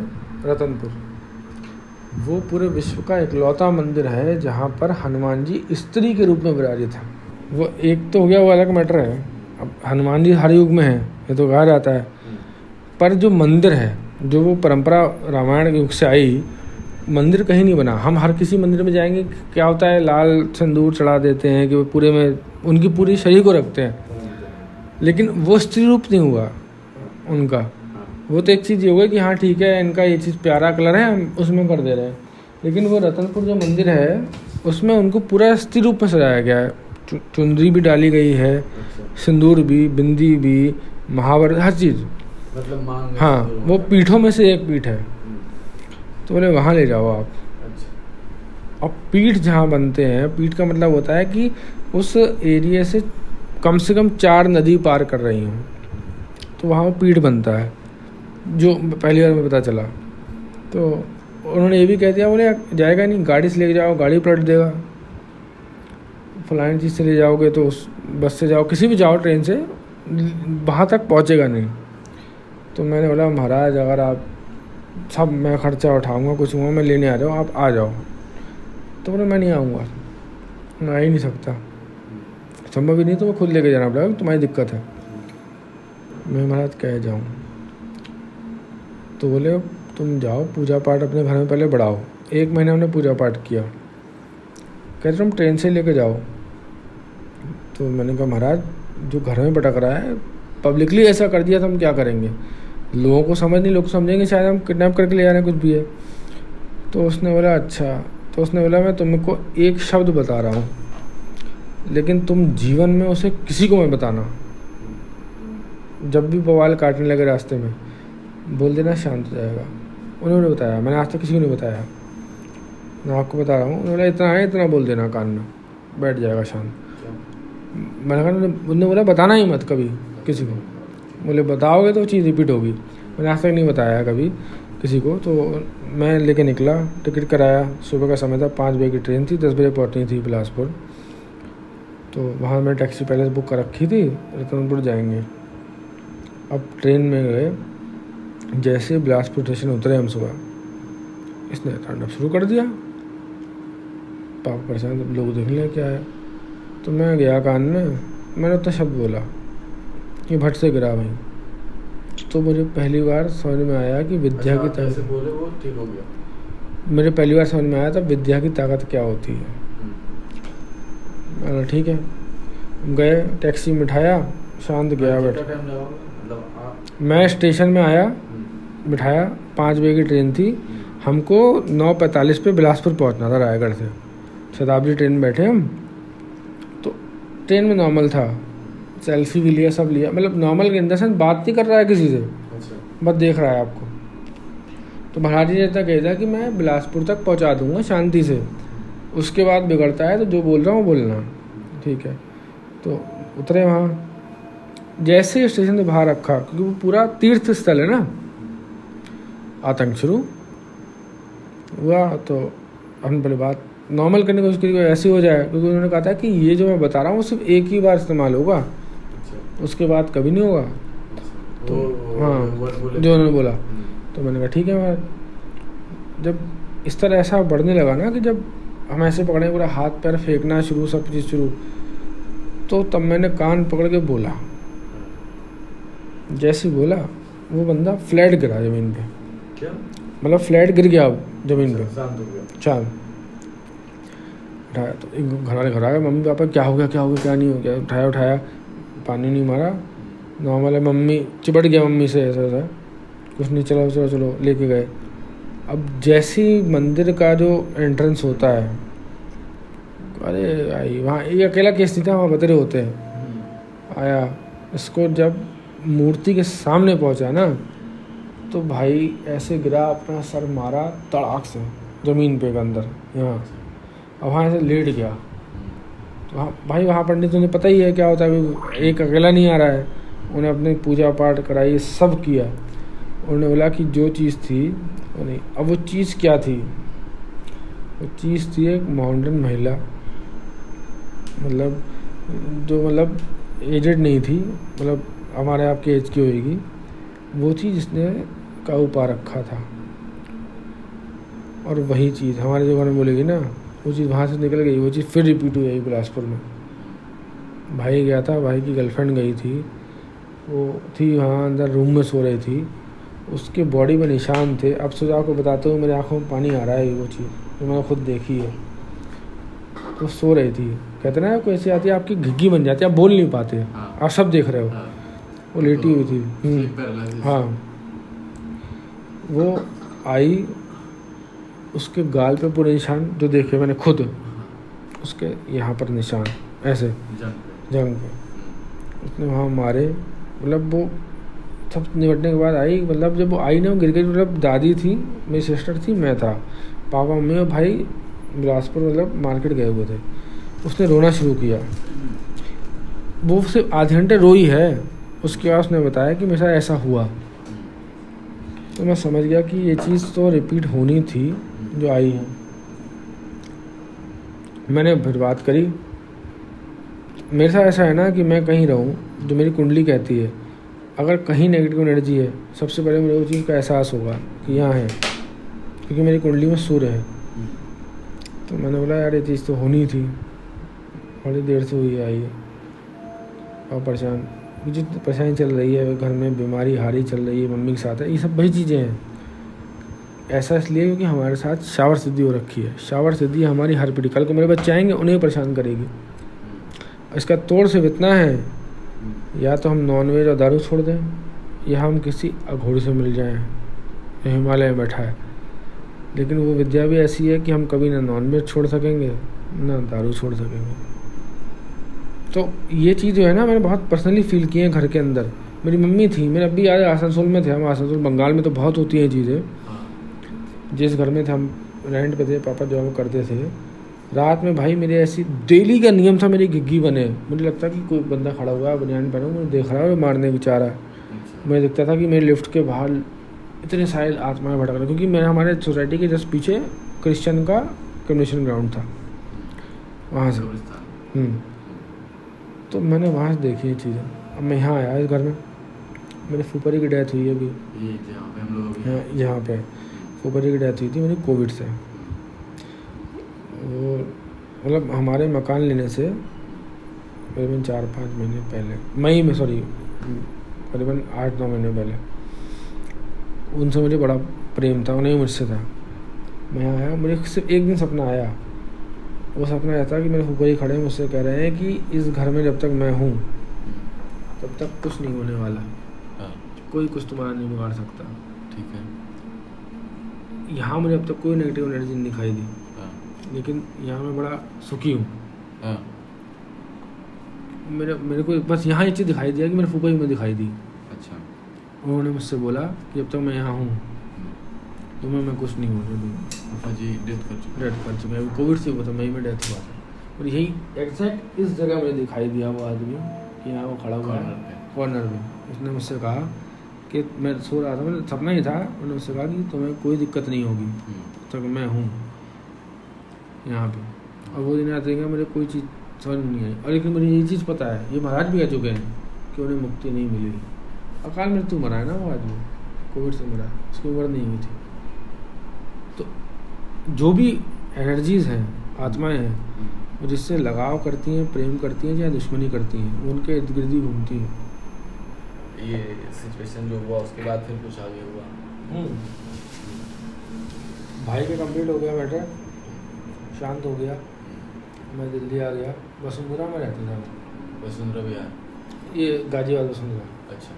रतनपुर, वो पूरे विश्व का इकलौता मंदिर है जहाँ पर हनुमान जी स्त्री के रूप में विराजित हैं। वो एक तो हो गया, वो अलग मैटर है, अब हनुमान जी हर युग में है ये तो कहा जाता है, पर जो मंदिर है, जो वो परंपरा रामायण के युग से आई, मंदिर कहीं नहीं बना। हम हर किसी मंदिर में जाएंगे, क्या होता है लाल सिंदूर चढ़ा देते हैं कि वो पूरे में उनकी पूरी शरीर को रखते हैं, लेकिन वो स्त्री रूप नहीं हुआ उनका। वो तो एक चीज़ ये हुआ कि हाँ ठीक है इनका ये चीज़ प्यारा कलर है, हम उसमें कर दे रहे हैं, लेकिन वो रतनपुर जो मंदिर है उसमें उनको पूरा स्त्री रूप में सजाया गया है। चुंदरी भी डाली गई है, सिंदूर भी, बिंदी भी, महाभारत, हर चीज़, मतलब मांग। हाँ वो पीठों में से एक पीठ है। तो बोले वहाँ ले जाओ आप। अच्छा। अब पीठ जहाँ बनते हैं, पीठ का मतलब होता है कि उस एरिया से कम 4 नदी पार कर रही हूँ, तो वहाँ वो पीठ बनता है, जो पहली बार में पता चला। तो उन्होंने ये भी कह दिया, बोले जाएगा नहीं, गाड़ी से ले जाओ, गाड़ी पलट देगा, फलानी चीज़ से ले जाओगे तो उस बस से जाओ, किसी भी जाओ ट्रेन से, वहाँ तक पहुँचेगा नहीं। तो मैंने बोला महाराज अगर आप सब, मैं खर्चा उठाऊंगा, कुछ हुआ मैं लेने आ जाऊँ, आप आ जाओ। तो बोले मैं नहीं आऊँगा, मैं आ ही नहीं सकता, संभव ही नहीं, तो मैं खुद लेके जाना पड़ेगा, तुम्हारी दिक्कत है। मैं महाराज कह जाऊँ। तो बोले तुम जाओ, पूजा पाठ अपने घर में पहले बढ़ाओ। 1 महीने हमने पूजा पाठ किया, कहते तुम ट्रेन से लेके जाओ। तो मैंने कहा महाराज जो घर में भटक रहा है, पब्लिकली ऐसा कर दिया तो हम क्या करेंगे, लोगों को समझ नहीं, लोग समझेंगे शायद हम किडनैप करके ले जा रहे हैं, कुछ भी है। तो उसने बोला अच्छा, तो उसने बोला मैं तुमको एक शब्द बता रहा हूँ, लेकिन तुम जीवन में उसे किसी को मत बताना, जब भी बवाल काटने लगे रास्ते में बोल देना, शांत हो जाएगा। उन्होंने बताया, मैंने आज तक किसी को नहीं बताया, मैं आपको बता रहा हूँ। उन्होंने इतना है, इतना बोल देना कान में, बैठ जाएगा शांत। मैंने कहा, उन्होंने बोला बताना ही मत कभी किसी को, बोले बताओगे तो चीज़ रिपीट होगी। मैंने आज तक नहीं बताया कभी किसी को। तो मैं लेके निकला, टिकट कराया, सुबह का समय था, 5 बजे की ट्रेन थी, 10 बजे पहुँचनी थी बिलासपुर। तो वहाँ मैंने टैक्सी पहले से बुक कर रखी थी, रतनपुर जाएंगे। अब ट्रेन में गए, जैसे बिलासपुर स्टेशन उतरे हम सुबह, इसने तांडव शुरू कर दिया। पापा परेशान, लोग देख लें क्या है। तो मैं गया कान में, मैंने उतना शब्द बोला कि भट से गिरा भाई। तो मुझे पहली बार समझ में आया कि विद्या की ताकत, बोले वो ठीक हो गया। मेरे पहली बार समझ में आया था विद्या की ताकत क्या होती है। मैंने ठीक है, गए, टैक्सी में बिठाया, शांत गया बैठा। मैं स्टेशन में आया, बिठाया, 5 बजे की ट्रेन थी, हमको 9:45 पे बिलासपुर पहुंचना था रायगढ़ से। शताब्दी ट्रेन में बैठे हम, तो ट्रेन में नॉर्मल था, सेल्फी भी लिया, सब लिया, मतलब नॉर्मल के अंदर से बात नहीं कर रहा है किसी से, बस देख रहा है आपको। तो महाराज जी ऐसा कहता कि मैं बिलासपुर तक पहुंचा दूंगा शांति से, उसके बाद बिगड़ता है तो जो बोल रहा हूँ बोलना, ठीक है। तो उतरे वहाँ, जैसे ही स्टेशन से बाहर रखा, क्योंकि वो पूरा तीर्थ स्थल है ना, आतंक शुरू, हुआ तो हमने पहले बात नॉर्मल करने की कोशिश करी, ऐसी हो जाए, क्योंकि उन्होंने कहा था कि ये जो मैं बता रहा हूँ सिर्फ एक ही बार इस्तेमाल होगा, अच्छा उसके बाद कभी नहीं होगा। तो हाँ, जो उन्होंने बोला। तो मैंने कहा ठीक है। मैं जब इस तरह ऐसा बढ़ने लगा ना कि जब हम ऐसे पकड़े पूरा हाथ पैर फेंकना शुरू, सब चीज़ शुरू, तो तब मैंने कान पकड़ के बोला। जैसे बोला वो बंदा फ्लैट गिरा ज़मीन पे, क्या मतलब फ्लैट गिर गया ज़मीन पे। शांत हो गया। चल उठाया तो एक घर वाले घर आ गए, मम्मी पापा क्या हो गया क्या हो गया क्या नहीं हो गया। उठाया पानी नहीं मारा, नॉर्मल है। मम्मी चिपट गया मम्मी से, ऐसा ऐसा कुछ नहीं, चलो चलो चलो लेके गए। अब जैसे ही मंदिर का जो एंट्रेंस होता है, अरे भाई वहाँ ये अकेला केस नहीं था, वहाँ बतरे होते हैं। आया, इसको जब मूर्ति के सामने पहुँचा ना, तो भाई ऐसे गिरा, अपना सर मारा तड़ाक से ज़मीन पे के अंदर यहाँ, अब वहाँ ऐसे लेट गया। तो हाँ भाई, वहाँ पंडित तुझे पता ही है क्या होता है, एक अकेला नहीं आ रहा है। उन्हें अपनी पूजा पाठ कराई, सब किया। उन्होंने बोला कि जो चीज़ थी वो नहीं। अब वो चीज़ क्या थी? वो चीज़ थी एक मॉडर्न महिला, मतलब जो मतलब एजेड नहीं थी, मतलब हमारे आपके एज की होएगी, वो थी जिसने काबू पा रखा था। और वही चीज़ हमारे जो घर में बोलेगी ना, वो चीज़ वहाँ से निकल गई, वो चीज़ फिर रिपीट हुई बिलासपुर में। भाई गया था, भाई की गर्लफ्रेंड गई थी, वो थी वहाँ अंदर रूम में सो रही थी, उसके बॉडी में निशान थे। अब सोचा आपको बताते हुए मेरी आंखों में पानी आ रहा है, वो चीज़ जो मैंने खुद देखी है। वो सो रही थी, कहते ना कोई ऐसी आती है आपकी घिग्गी बन जाती है, आप बोल नहीं पाते, आप सब देख रहे हो। वो लेटी हुई थी। हाँ, वो आई, उसके गाल पे पूरे निशान जो देखे मैंने खुद, उसके यहाँ पर निशान ऐसे जंग पे उसने वहाँ मारे। मतलब वो सब निपटने के बाद आई, मतलब जब वो आई ना, वो गिर गई। मतलब दादी थी, मेरी सिस्टर थी, मैं था, पापा मम्मी और भाई बिलासपुर मतलब मार्केट गए हुए थे। उसने रोना शुरू किया, वो सिर्फ आधे घंटे रोई है। उसके बाद उसने बताया कि मेरे साथ ऐसा हुआ। तो मैं समझ गया कि ये चीज़ तो रिपीट होनी थी जो आई है। मैंने फिर बात करी। मेरे साथ ऐसा है ना कि मैं कहीं रहूं, जो मेरी कुंडली कहती है, अगर कहीं नेगेटिव एनर्जी है, सबसे पहले मुझे उस चीज़ का एहसास होगा कि यहाँ है, क्योंकि मेरी कुंडली में सूर्य है। तो मैंने बोला यार ये चीज़ तो होनी थी, बड़ी देर से हुई आई है और परेशान, जितनी परेशानी चल रही है घर में, बीमारी हारी चल रही है, मम्मी के साथ है, ये सब वही चीज़ें हैं। ऐसा इसलिए क्योंकि हमारे साथ शावर सिद्धि हो रखी है। शावर सिद्धि हमारी हर पीढ़ी, कल को मेरे बच्चे आएंगे उन्हें परेशान करेगी। इसका तोड़ सिर्फ इतना है, या तो हम नॉनवेज और दारू छोड़ दें, या हम किसी अघोरी से मिल जाएं जो हिमालय में बैठा है। लेकिन वो विद्या भी ऐसी है कि हम कभी ना नॉनवेज छोड़ सकेंगे ना दारू छोड़ सकेंगे। तो ये चीज़ जो है ना, मैंने बहुत पर्सनली फील की है घर के अंदर। मेरी मम्मी थी, मेरे अभी याद आसनसोल में थे हम, आसनसोल बंगाल में तो बहुत होती हैं चीज़ें। जिस घर में थे हम रेंट पे थे, पापा जॉब करते थे, रात में भाई मेरे ऐसी डेली का नियम था, मेरी घिग्गी बने। मुझे लगता कि कोई बंदा खड़ा हुआ है बनियान पहना, मुझे देख रहा है मारने बेचारा। मुझे दिखता था कि मेरे लिफ्ट के बाहर इतने सारे आत्माएं भटक रहे, क्योंकि मेरे हमारे सोसाइटी के जस्ट पीछे क्रिश्चियन का कन्वेंशन ग्राउंड था, वहाँ से। तो मैंने वहाँ से देखी ये चीज़ें। अब मैं यहाँ आया इस घर में, मेरे फूफरी की डेथ हुई है अभी, यहाँ पे फूफरी की डेथ हुई थी मेरी कोविड से। वो मतलब हमारे मकान लेने से करीबन 4-5 महीने पहले, मई में, सॉरी करीबन 8-9 महीने पहले, उनसे मुझे बड़ा प्रेम था, उन्हें मुझसे था। मैं आया, मुझे सिर्फ एक दिन सपना आया। वो सपना ऐसा था कि मेरे फूफरी खड़े मुझसे कह रहे हैं कि इस घर में जब तक मैं हूँ तब तक कुछ नहीं होने वाला, कोई कुछ तुम्हारा नहीं बिगाड़ सकता। ठीक है। यहाँ मुझे अब तक कोई नेगेटिव एनर्जी नहीं दिखाई दी, लेकिन यहाँ मैं बड़ा सुखी हूँ। मेरे को बस यहाँ ये चीज़ दिखाई दिया कि मेरे फूफा जी में दिखाई दी। अच्छा। उन्होंने मुझसे बोला कि जब तक मैं यहाँ हूँ तुम्हें मैं कुछ नहीं होने दूँगा। फूफा जी डेथ कर चुके हैं, कोविड से हुआ था, मई में डेथ हुआ था। और यही एग्जैक्ट इस जगह मुझे दिखाई दिया वो आदमी कि यहाँ वो खड़ा हुआ है कॉर्नर में। उसने मुझसे कहा कि मैं सो रहा था, मतलब सपना ही था। उन्होंने उससे कहा कि तुम्हें कोई दिक्कत नहीं होगी तक मैं हूँ यहाँ पे। और वो दिन याद रहेगा, मुझे कोई चीज़ समझ में नहीं आई। और लेकिन मुझे ये चीज़ पता है, ये महाराज भी कह चुके हैं कि उन्हें मुक्ति नहीं मिलेगी। अकाल मृत्यु मरा है ना वो आदमी, कोविड से मरा, उसकी उम्र नहीं हुई थी। तो जो भी एनर्जीज़ हैं, आत्माएं हैं, वो जिससे लगाव करती हैं, प्रेम करती हैं या दुश्मनी करती हैं, वो उनके इर्द गिर्द ही घूमती हैं। ये सिचुएशन जो हुआ उसके बाद फिर कुछ आगे हुआ? भाई का कंप्लीट हो गया मैटर, शांत हो गया, मैं दिल्ली आ गया। वसुंधरा में रहता था। वसुंधरा बिहार? ये गाजियाबाद वसुंधरा। अच्छा।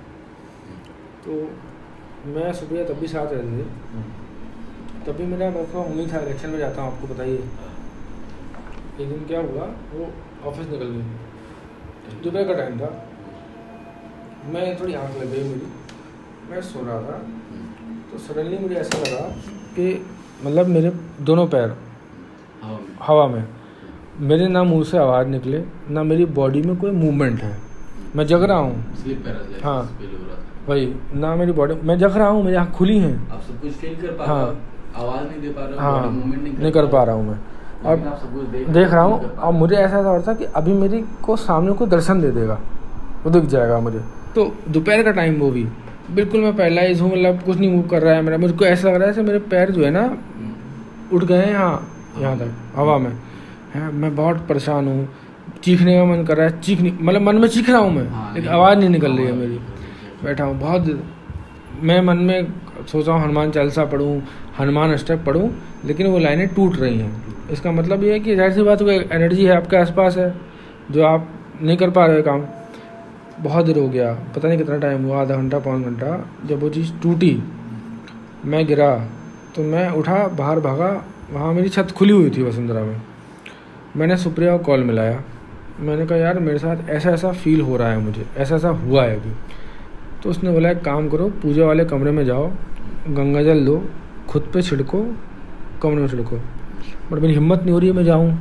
तो मैं सुबह तब भी साथ रहते थे, तब भी मेरा मौका उम्मीद था इलेक्शन में जाता हूँ, आपको बताइए। एक दिन क्या हुआ, वो ऑफिस निकल गई, दोपहर का टाइम था, मैं थोड़ी आँख लग गई मेरी, मैं सो रहा था। तो सडनली मुझे ऐसा लगा कि मतलब मेरे दोनों पैर हवा में, मेरे ना मुंह से आवाज़ निकले, ना मेरी बॉडी में कोई मूवमेंट है। मैं जग रहा हूँ, स्लीप पैरालिसिस हाँ फील हो रहा था? वही, ना मेरी बॉडी, मैं जग रहा हूँ, मेरी आँख खुली हैं, आप सब कुछ फील कर पा हाँ, रहे हो, आवाज़ नहीं दे पा रहे हो, हाँ, बॉडी मूवमेंट नहीं कर पा रहा हूँ मैं, और आप सब कुछ देख रहा हूँ। और मुझे ऐसा हो रहा था कि अभी मेरी को सामने को दर्शन दे देगा, वो दिख जाएगा मुझे। तो दोपहर का टाइम, वो भी बिल्कुल मैं पैरालाइज हूँ, मतलब कुछ नहीं मूव कर रहा है मेरा। मुझको ऐसा लग रहा है जैसे मेरे पैर जो है ना उठ गए हैं यहाँ तक हवा में है। मैं बहुत परेशान हूँ, चीखने का मन कर रहा है, मतलब मन में चीख रहा हूँ मैं, लेकिन आवाज़ नहीं निकल रही है मेरी। बैठा हूँ बहुत, मैं मन में सोच रहा हूँ हनुमान चालीसा पढ़ूँ, हनुमान अष्टक पढ़ूँ, लेकिन वो लाइनें टूट रही हैं। इसका मतलब ये है कि जाहिर सी बात है, एनर्जी है आपके आसपास है जो आप नहीं कर पा रहे काम। बहुत देर हो गया, पता नहीं कितना टाइम हुआ, आधा घंटा पौन घंटा। जब वो चीज़ टूटी, मैं गिरा, तो मैं उठा, बाहर भागा। वहाँ मेरी छत खुली हुई थी वसुंधरा में। मैंने सुप्रिया को कॉल मिलाया, मैंने कहा यार मेरे साथ ऐसा ऐसा फील हो रहा है, मुझे ऐसा ऐसा हुआ है अभी। तो उसने बोला एक काम करो, पूजा वाले कमरे में जाओ, गंगा जल लो, खुद पे छिड़को, कमरे में छिड़को। बट मेरी हिम्मत नहीं हो रही है मैं जाऊँ,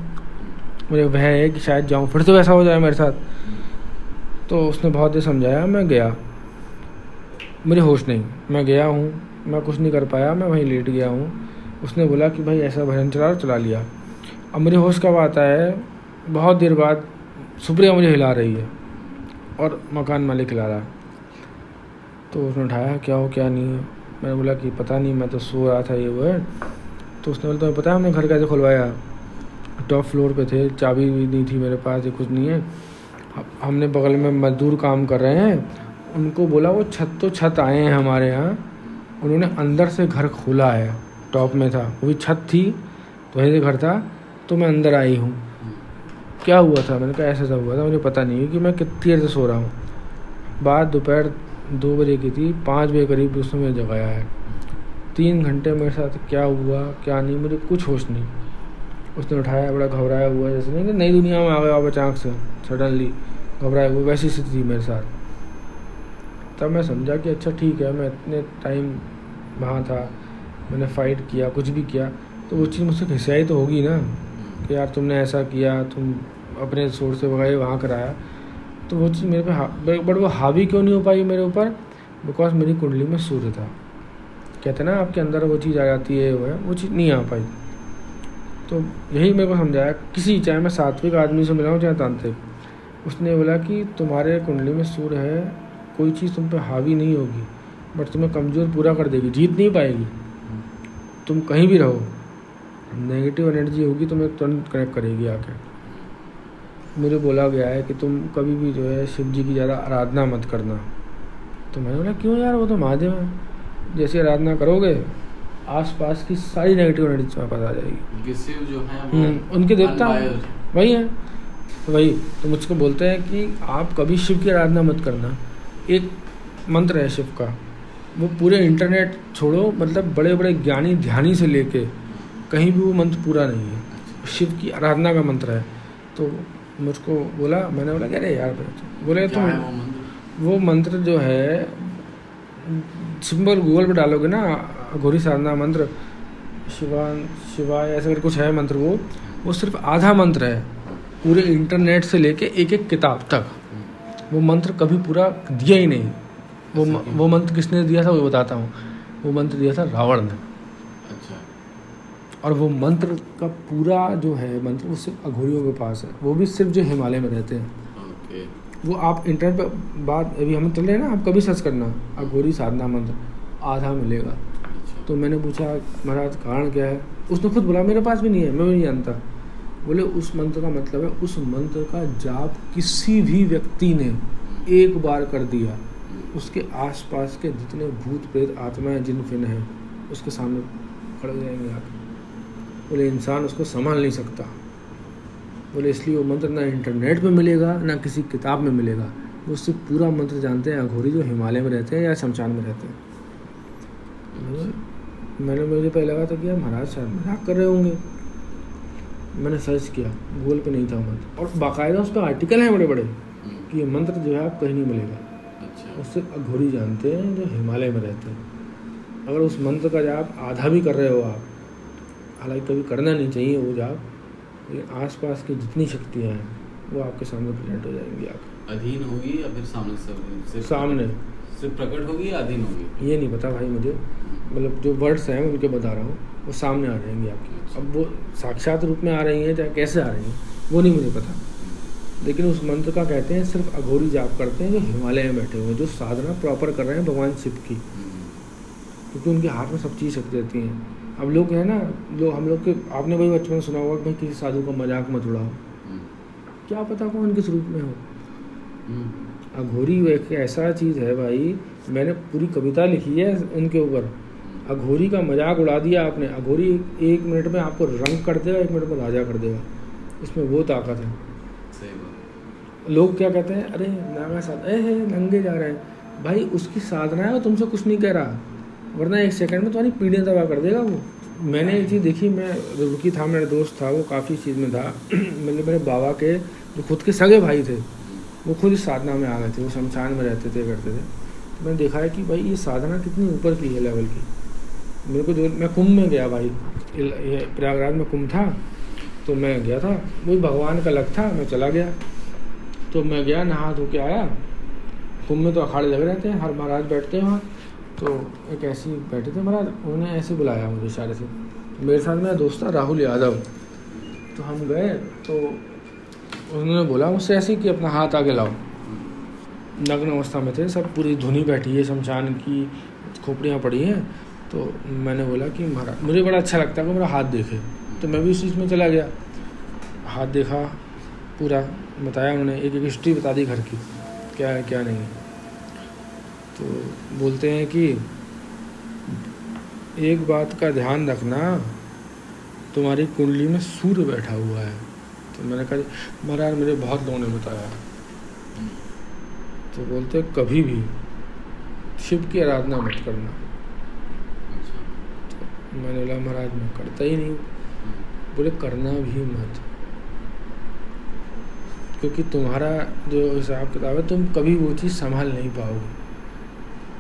मुझे वह है कि शायद जाऊँ फिर तो वैसा हो जाए मेरे साथ। तो उसने बहुत देर समझाया, मैं गया, मुझे होश नहीं, मैं गया हूँ, मैं कुछ नहीं कर पाया, मैं वहीं लेट गया हूँ। उसने बोला कि भाई ऐसा भजन चला लिया। अब मुझे होश कब आता है, बहुत देर बाद सुप्रिया मुझे हिला रही है और मकान मालिक हिला रहा है। तो उसने उठाया, क्या हो क्या नहीं है। मैंने बोला कि पता नहीं, मैं तो सो रहा था, ये वो है। तो उसने बोला तुम्हें पता है हमने घर कैसे खुलवाया? टॉप फ्लोर पे थे, चाबी भी नहीं थी मेरे पास, ये कुछ नहीं है। हमने बगल में मजदूर काम कर रहे हैं, उनको बोला वो छत आए हैं हमारे यहाँ, उन्होंने अंदर से घर खोला है, टॉप में था, वो भी छत थी तो वहीं से घर था, तो मैं अंदर आई हूँ। क्या हुआ था? मैंने कहा ऐसा ऐसा हुआ था, मुझे पता नहीं है कि मैं कितनी देर से सो रहा हूँ। बात दोपहर 2 बजे की थी, 5 बजे करीब उसने मुझे जगाया है। 3 घंटे मेरे साथ क्या हुआ क्या नहीं, मुझे कुछ होश नहीं। उसने उठाया, बड़ा घबराया हुआ, जैसे नहीं कि नई दुनिया में आ गया आप अचानक से, सडनली घबराया हुआ, वैसी स्थिति थी मेरे साथ। तब मैं समझा कि अच्छा ठीक है, मैं इतने टाइम वहाँ था, मैंने फ़ाइट किया, कुछ भी किया, तो वो चीज़ मुझसे घिसाई तो होगी ना कि यार तुमने ऐसा किया, तुम अपने सोर्स से वगैरह वहाँ कराया। तो वो चीज़ मेरे पे बट वो हावी क्यों नहीं हो पाई मेरे ऊपर? बिकॉज मेरी कुंडली में सूर्य था। कहते ना आपके अंदर वो चीज़ आ जाती है, वो चीज़ नहीं आ पाई। तो यही मेरे को समझाया, किसी चाहे मैं सात्विक आदमी से मिला हूँ चाहे तांत्रिक, उसने बोला कि तुम्हारे कुंडली में सूर्य है, कोई चीज़ तुम पे हावी नहीं होगी, बट तुम्हें कमज़ोर पूरा कर देगी, जीत नहीं पाएगी। तुम कहीं भी रहो, नेगेटिव एनर्जी होगी तुम्हें तुरंत कनेक्ट करेगी आके। मुझे बोला गया है कि तुम कभी भी जो है शिव जी की ज़्यादा आराधना मत करना। तो मैंने बोला क्यों यार, वो तो महादेव है, जैसे आराधना करोगे आसपास की सारी नेगेटिव एनर्जी तुम्हारे पास आ जाएगी। शिव जो है उनके देवता वही है, वही तो मुझको बोलते हैं कि आप कभी शिव की आराधना मत करना। एक मंत्र है शिव का, वो पूरे इंटरनेट छोड़ो, मतलब बड़े बड़े ज्ञानी ध्यानी से लेके कहीं भी वो मंत्र पूरा नहीं है, शिव की आराधना का मंत्र है। तो मुझको बोला, मैंने बोला अरे यार, बोले तो वो मंत्र जो है सिंपल गूगल पे डालोगे ना, घोरी साधना मंत्र, शिवाय ऐसा कुछ है मंत्र, वो सिर्फ आधा मंत्र है पूरे इंटरनेट से लेके एक एक किताब तक। वो मंत्र कभी पूरा दिया ही नहीं, ऐसा क्यों? वो मंत्र किसने दिया था वो बताता हूँ। वो मंत्र दिया था रावण ने। अच्छा। और वो मंत्र का पूरा जो है मंत्र वो सिर्फ अघोरियों के पास है, वो भी सिर्फ जो हिमालय में रहते हैं। ओके। वो आप इंटरनेट पे बात अभी हम चल रहे हैं ना, आप कभी सर्च करना अघोरी साधना मंत्र, आधा मिलेगा। अच्छा। तो मैंने पूछा महाराज कारण क्या है, उसने खुद बोला मेरे पास भी नहीं है, मैं भी नहीं जानता। बोले उस मंत्र का मतलब है उस मंत्र का जाप किसी भी व्यक्ति ने एक बार कर दिया, उसके आसपास के जितने भूत प्रेत आत्माएं जिन फिन हैं उसके सामने खड़े हो जाएंगे आप। बोले इंसान उसको संभाल नहीं सकता। बोले इसलिए वो मंत्र ना इंटरनेट पे मिलेगा ना किसी किताब में मिलेगा। वो सिर्फ पूरा मंत्र जानते हैं अघोरी जो हिमालय में रहते हैं या शमशान में रहते हैं। मुझे पहले लगा था कि यार महाराज शायद मजाक कर रहे होंगे। मैंने सर्च किया, गूगल पे नहीं था मंत्र, और बाकायदा उस पर आर्टिकल हैं बड़े बड़े कि ये मंत्र जो है आप कहीं नहीं मिलेगा। अच्छा। और सिर्फ अघोरी जानते हैं जो हिमालय में रहते हैं। अगर उस मंत्र का जाप आधा भी कर रहे हो आप, हालांकि कभी करना नहीं चाहिए वो जाप, लेकिन आसपास की जितनी शक्तियाँ हैं वो आपके सामने प्रेजेंट हो जाएंगी। आप अधीन होगी या फिर सामने से सिर्फ सामने सिर्फ प्रकट होगी या अधीन होगी? ये नहीं पता भाई मुझे, मतलब जो वर्ड्स हैं उनके बता रहा हूँ, वो सामने आ जाएंगी आपके। अब वो साक्षात रूप में आ रही हैं चाहे कैसे आ रही हैं वो नहीं मुझे पता, लेकिन उस मंत्र का कहते हैं सिर्फ अघोरी जाप करते हैं जो हिमालय में बैठे हुए हैं, जो साधना प्रॉपर कर रहे हैं भगवान शिव की, क्योंकि उनके हाथ में सब चीज़ शक्ति रहती हैं। अब लोग हैं ना, लोग हम लोग के, आपने भाई बचपन में सुना होगा भाई किसी साधु का मजाक मत उड़ाओ, क्या पता कौन किस रूप में हो। अघोरी एक ऐसा चीज़ है भाई, मैंने पूरी कविता लिखी है उनके ऊपर। अघोरी का मजाक उड़ा दिया आपने, अघोरी 1 मिनट में आपको रंग कर देगा, 1 मिनट में राजा कर देगा, इसमें वो ताकत है। सही बात। लोग क्या कहते हैं, अरे नागा साध है नंगे जा रहे हैं, भाई उसकी साधना है, वो तुमसे कुछ नहीं कह रहा, वरना 1 सेकंड में तुम्हारी पीढ़ियाँ तबाह कर देगा वो। मैंने एक चीज़ देखी, मैं रुकी था, मेरा दोस्त था वो काफ़ी चीज़ में था मतलब मेरे बाबा के जो खुद के सगे भाई थे वो खुद इस साधना में आ गए थे, वो शमशान में रहते थे करते थे। तो मैंने देखा है कि भाई ये साधना कितनी ऊपर की है लेवल की। मेरे को जो, मैं कुंभ में गया भाई, ये प्रयागराज में कुंभ था, तो मैं गया था, वो भगवान का लग था, मैं चला गया। तो मैं गया, नहा धो के आया। कुंभ में तो अखाड़े लगे रहते हैं, हर महाराज बैठते हैं वहाँ। तो एक ऐसे ही बैठे थे महाराज, उन्होंने ऐसे बुलाया मुझे इशारे से। मेरे साथ मेरा दोस्त था राहुल यादव, तो हम गए, तो उन्होंने बोला मुझसे ऐसे कि अपना हाथ आगे लाओ। नग्न अवस्था में थे सब, पूरी धुनी बैठी है, शमशान की खोपड़ियाँ पड़ी हैं। तो मैंने बोला कि महाराज, मुझे बड़ा अच्छा लगता है कि मेरा हाथ देखे, तो मैं भी उस चीज़ में चला गया। हाथ देखा, पूरा बताया उन्होंने, एक हिस्ट्री बता दी घर की, क्या है क्या नहीं है। तो बोलते हैं कि एक बात का ध्यान रखना, तुम्हारी कुंडली में सूर्य बैठा हुआ है। तो मैंने कहा महाराज मुझे बहुत लोगों ने बताया। तो बोलते कभी भी शिव की आराधना मत करना। तो मैंने बोला महाराज मैं करता ही नहीं। बोले करना भी मत, क्योंकि तुम्हारा जो हिसाब किताब है तुम कभी वो चीज़ संभाल नहीं पाओगे,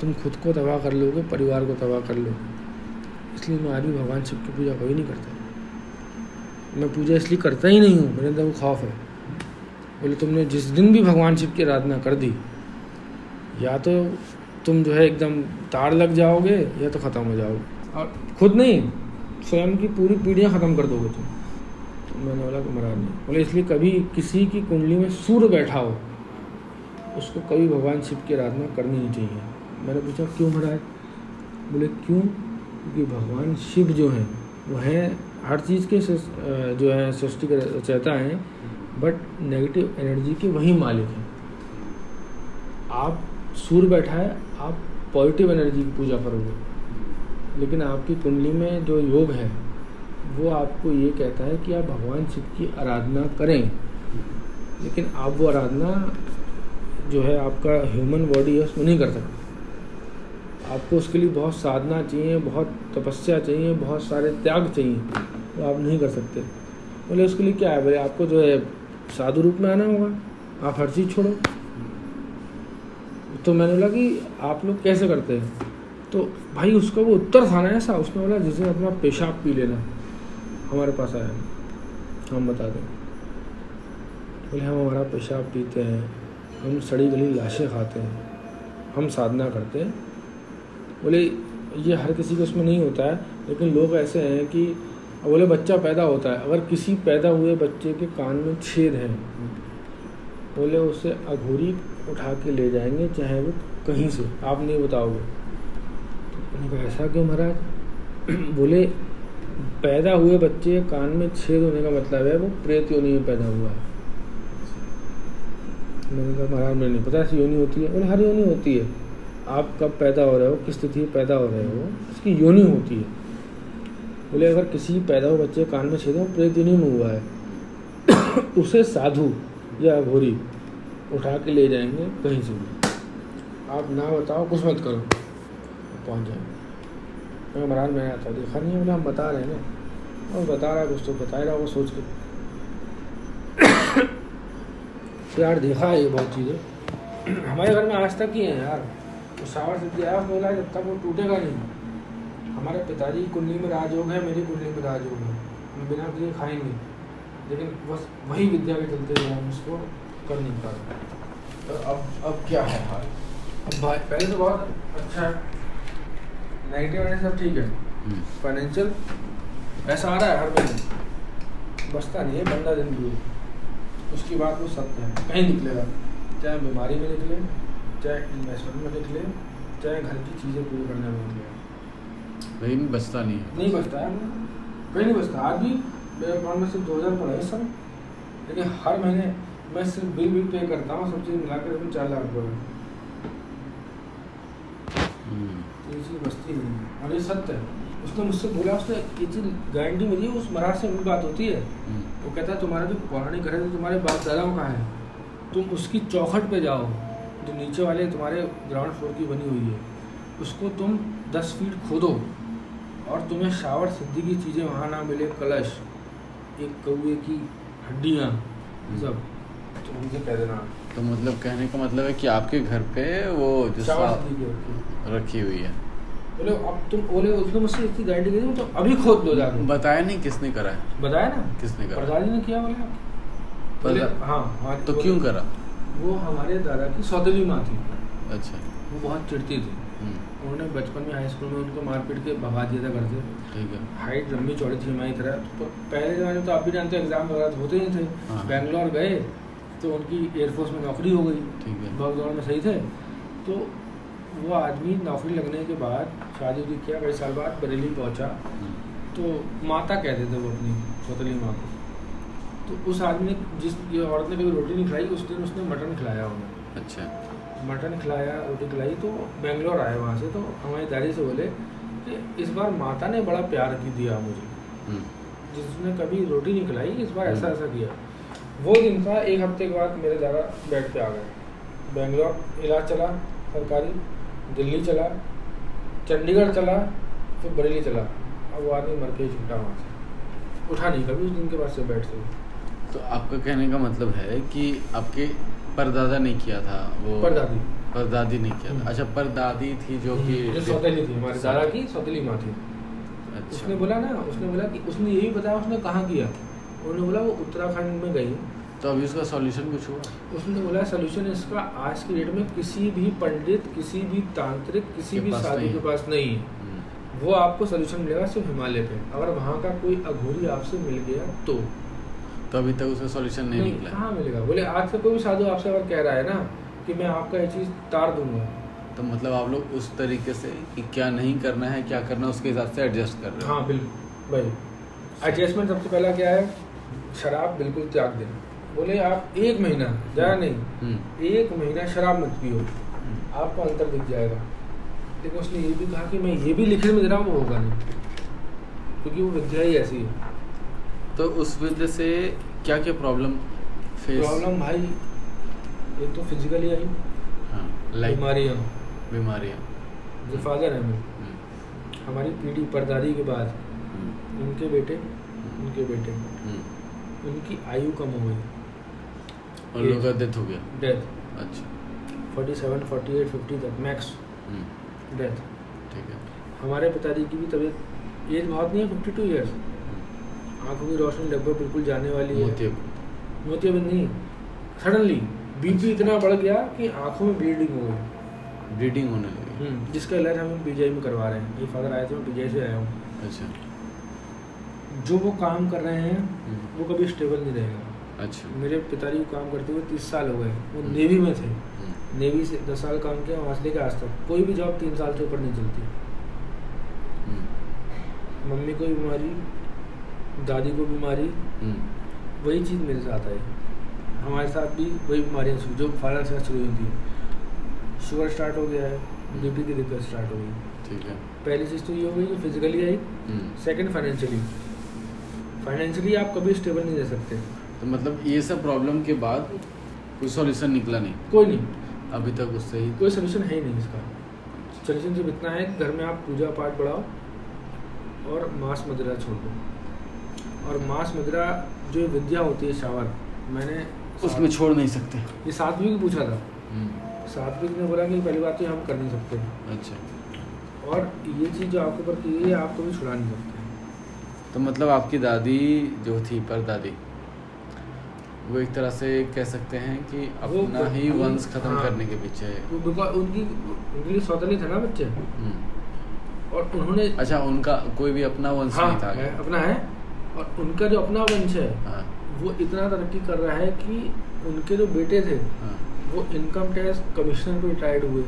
तुम खुद को तबाह कर लोगे, परिवार को तबाह कर लोगे। इसलिए मैं आज भी भगवान शिव की पूजा कभी नहीं करता। मैं पूजा इसलिए करता ही नहीं हूँ, मेरे अंदर वो खौफ है। बोले तुमने जिस दिन भी भगवान शिव की आराधना कर दी, या तो तुम जो है एकदम तार लग जाओगे या तो ख़त्म हो जाओगे, और खुद नहीं स्वयं की पूरी पीढ़ियाँ ख़त्म कर दोगे तुम। तो मैंने बोला कि महाराज नहीं। बोले इसलिए कभी किसी की कुंडली में सूर्य बैठा हो उसको कभी भगवान शिव की आराधना करनी नहीं चाहिए। मैंने पूछा क्यों महाराज? बोले क्यों, क्योंकि भगवान शिव जो हैं वो हैं हर चीज़ के जो है सृष्टि के रचयिता हैं, बट नेगेटिव एनर्जी के वही मालिक हैं। आप सूर्य बैठा है, आप पॉजिटिव एनर्जी की पूजा करोगे, लेकिन आपकी कुंडली में जो योग है वो आपको ये कहता है कि आप भगवान शिव की आराधना करें, लेकिन आप वो आराधना जो है आपका ह्यूमन बॉडी है उसमें नहीं कर सकते। आपको उसके लिए बहुत साधना चाहिए, बहुत तपस्या चाहिए, बहुत सारे त्याग चाहिए, तो आप नहीं कर सकते। बोले उसके लिए क्या है? बोले आपको जो है साधु रूप में आना होगा, आप हर चीज़ छोड़ो। तो मैंने बोला कि आप लोग कैसे करते हैं? तो भाई उसका वो उत्तर था ना ऐसा, उसने बोला जैसे अपना पेशाब पी लेना। हमारे पास आया, हम बता दें। बोले हम हमारा पेशाब पीते हैं, हम सड़ी गली लाशें खाते हैं, हम साधना करते हैं। बोले ये हर किसी को उसमें नहीं होता है, लेकिन लोग ऐसे हैं कि बोले बच्चा पैदा होता है, अगर किसी पैदा हुए बच्चे के कान में छेद है, बोले उसे अघोरी उठा के ले जाएंगे, चाहे वो कहीं से, आप नहीं बताओगे। तो मैंने कहा ऐसा क्यों महाराज? बोले पैदा हुए बच्चे के कान में छेद होने का मतलब है वो प्रेत योनि में पैदा हुआ है। मैंने कहा महाराज मुझे नहीं पता ऐसी योनि होती है। बोले हर योनि होती है, आप कब पैदा हो रहे हो, किस स्थिति में पैदा हो रहे हो, इसकी योनि होती है। बोले अगर किसी पैदा हुए बच्चे के कान में छेद हो, प्रेत योनि में हुआ है, उसे साधु या अघोरी उठा के ले जाएंगे कहीं से भी, आप ना बताओ, कुछ मत करो, पहुँच जाएंगे। महाराज मैं आता देखा नहीं है। बोले हम बता रहे हैं ना, और बता रहा है कुछ तो बता रहा, वो सोच के यार देखा है ये बहुत चीज़ें हमारे घर में आज तक ही हैं यार। तो सावर सिद्धि आया बोला जब तक वो टूटेगा नहीं। हमारे पिताजी की कुंडली में राजयोग है, मेरी कुंडली में राजयोग है, हम बिना किए खाएंगे, लेकिन बस वही विद्या के चलते हुए हम उसको कर नहीं पा रहे। तो अब क्या है हाल? अब भाई पहले तो बहुत अच्छा है, नेगेटिव वाले सब ठीक है, फाइनेंशियल पैसा आ रहा है हर महीने, बचता नहीं है बंदा जिंदगी। उसकी बात वो सत्य है, कहीं निकलेगा, चाहे बीमारी में निकले, चाहे इन्वेस्टमेंट में निकले, चाहे घर की चीज़ें पूरी करने में निकले, लेकिन बचता नहीं है, नहीं बचता है, कहीं नहीं बचता। आज भी मेरे अकाउंट में सिर्फ 2000 पड़ा है इस समय, लेकिन हर महीने मैं सिर्फ बिल पे करता हूँ, सब चीज़ मिलाकर 4 लाख रुपये में, ये चीज़ बचती नहीं है। और ये सत्य है, उसने मुझसे बोला, उसने ये चीज़ गारंटी मिली, उस महाराज से भी बात होती है, वो कहता है तुम्हारा जो पौराणिक घर है तो तुम्हारे बाप दादाओं का है, तुम उसकी चौखट पे जाओ, जो नीचे वाले तुम्हारे ग्राउंड फ्लोर की बनी हुई है, उसको तुम 10 फीट खोदो और तुम्हें शावर सिद्धि की चीज़ें वहाँ ना मिले, कलश, एक कौवे की हड्डियाँ, सब, तो उनसे कह देना। तो मतलब कहने का मतलब है कि आपके घर पे वो जो शावर सिद्धि की रखी हुई है। बोले अब तुम बोले उसने मुझसे इतनी गारंटी दी तो अभी खोद लो जाके। बताया नहीं किसने करा है? बताया ना, किसने करा? परदादी ने किया। बोले हाँ तो क्यों करा? वो हमारे दादा की सौतेली माँ थी। अच्छा। वो बहुत चिढ़ती थी, उन्होंने बचपन में हाई स्कूल में उनको मार पीट के भगा दिया था घर से। ठीक है। हाइट लंबी चौड़ी थी हमारी तरह। तो पहले ज़माने में तो आप भी जानते हो एग्जाम वगैरह तो होते ही थे। हाँ। बैंगलोर गए तो उनकी एयरफोर्स में नौकरी हो गई। ठीक है। भाग दौड़ में सही थे। तो वो आदमी नौकरी लगने के बाद शादी उदी किया, कई साल बाद बरेली पहुंचा। तो माता कहते थे वो अपनी सौतेली माँ को। तो उस आदमी ने जिस ये औरत ने कभी रोटी नहीं खिलाई, उस दिन उसने मटन खिलाया उन्हें। अच्छा। मटन खिलाया, रोटी खिलाई। तो बेंगलोर आए वहाँ से, तो हमारी दादी से बोले कि इस बार माता ने बड़ा प्यार की दिया मुझे, जिसने कभी रोटी नहीं खिलाई, इस बार ऐसा ऐसा किया। वो दिन था, 1 हफ्ते के बाद मेरे दादा बेड पे आ गए। बेंगलोर इलाज चला सरकारी, दिल्ली चला, चंडीगढ़ चला, फिर बरेली चला। अब वो आदमी मर के ही छूटा वहाँ से, उठा नहीं कभी उस दिन के बाद से बेड से। तो आपका कहने का मतलब है कि आपके परदादा ने किया था वो? परदादी ने किया था। अच्छा, परदादी थी जो कि सौतेली थी, हमारे दादा की सौतेली माँ थी। अच्छा। उसने बोला कि उसने यही बताया, उसने कहाँ किया। उन्होंने बोला वो उत्तराखंड में गई। तो अभी उसका सॉल्यूशन कुछ हुआ? उसने बोला सॉल्यूशन इसका आज की डेट में किसी भी पंडित, किसी भी तांत्रिक, किसी भी साधु के पास नहीं है। वो आपको सॉल्यूशन मिलेगा सिर्फ हिमालय पे। अगर वहाँ का कोई अघोरी आपसे मिल गया तो अभी तक उसका सॉल्यूशन नहीं निकला। कहाँ मिलेगा? बोले आज से कोई भी साधु आपसे अगर कह रहा है ना कि मैं आपका ये चीज़ तार दूंगा, तो मतलब आप लोग उस तरीके से कि क्या नहीं करना है, क्या करना है, उसके हिसाब से एडजस्ट कर रहे हो? हाँ बिल्कुल भाई। एडजस्टमेंट सबसे पहला क्या है, शराब बिल्कुल त्याग देना। बोले आप 1 महीना, ज़्यादा नहीं, 1 महीना शराब मत पियो, आपको अंतर दिख जाएगा। लेकिन उसने ये भी कहा कि मैं ये भी लिखने में दे रहा हूँ, वो होगा नहीं, क्योंकि वो विद्या ही ऐसी है। तो उस वजह से क्या क्या प्रॉब्लम प्रॉब्लम भाई, एक तो फिजिकली आई, बीमारियाँ। जो फादर है मेरे, हमारी पीढ़ी परदादी के बाद उनके बेटे, उनकी आयु कम हो गई और लोगों का डेथ हो गया। डेथ। अच्छा। 47, 48, 50 तक मैक्स डेथ। ठीक है। हमारे पिताजी की भी तबीयत, एज बहुत नहीं है, 52 ईयर्स, आंखों की रोशनी लगभग बिल्कुल जाने वाली है, मोतियाबिंद नहीं, सडनली बीपी इतना बढ़ गया कि आंखों में ब्लीडिंग हो गई। ब्लीडिंग होने लगी। जिसका इलाज हम पीजीआई में करवा रहे हैं। ये फादर आए थे, मैं पीजीआई से आया हूँ। अच्छा। जो वो काम कर रहे हैं वो कभी स्टेबल नहीं रहेगा। अच्छा। मेरे पिताजी को काम करते हुए 30 साल हो गए, वो नेवी में थे। नेवी से 10 साल काम किया, वहाँ से लेकर आज तक कोई भी जॉब 3 साल से ऊपर नहीं चलती। मम्मी को भी बीमारी, दादी को बीमारी, वही चीज़ मेरे साथ आई। हमारे साथ भी वही बीमारियाँ शुरू जो फादर से शुरू हुई थी। शुगर स्टार्ट हो गया है, बीपी की दिक्कत स्टार्ट हो गई। ठीक है। पहली चीज़ तो ये हो गई जो physically I, second financially. Financially आप कभी स्टेबल नहीं रह सकते। तो मतलब ये सब प्रॉब्लम के बाद कोई सॉल्यूशन निकला नहीं? कोई नहीं, अभी तक उससे ही कोई सोल्यूशन है ही नहीं इसका। सोल्यूशन सिर्फ इतना है कि घर में आप पूजा पाठ बढ़ाओ और मांस मदिरा छोड़ दो। और मांस मदिरा जो विद्या होती है शावर, मैंने उसमें छोड़ नहीं सकते। ये सात्विक ने पूछा था। सात्विक ने बोला कि पहली बात तो हम कर नहीं सकते। अच्छा। और ये चीज़ जो आपके ऊपर की गई है आप कभी छुड़ा नहीं सकते। तो मतलब आपकी दादी जो थी परदादी, वो एक तरह से कह सकते हैं कि अपना ही वंश खत्म करने के पीछे है। वो बिकॉज उनके लिए सौतेले थे ना बच्चे, और उन्होंने अच्छा उनका कोई भी अपना वंश नहीं था? अपना है, और उनका जो अपना वंश है वो इतना तरक्की कर रहा है कि उनके जो बेटे थे वो इनकम टैक्स कमिश्नर पे रिटायर्ड हुए।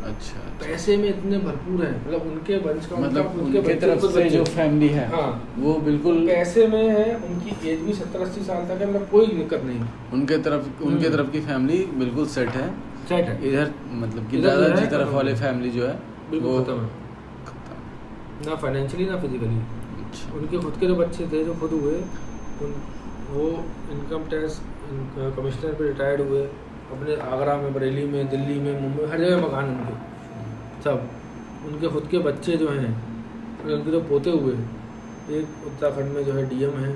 अच्छा। पैसे में इतने भरपूर हैं, मतलब उनके वंश का मतलब उनके तरफ से जो फैमिली है वो बिल्कुल पैसे में है। उनकी एज भी 70-80 साल तक है, मतलब कोई दिक्कत नहीं। उनके तरफ की फैमिली बिल्कुल सेट है। इधर मतलब कि दादाजी तरफ वाले फैमिली जो है वो खत्म है, ना फाइनेंशियली ना फिजिकली। अच्छा। उनके खुद के जो बच्चे थे जो खुद हुए वो इनकम टैक्स कमिश्नर पे रिटायर्ड हुए। अपने आगरा में, बरेली में, दिल्ली में, मुंबई, हर जगह मकान उनके सब। उनके खुद के बच्चे जो हैं, उनके जो पोते हुए, एक उत्तराखंड में जो है डीएम है,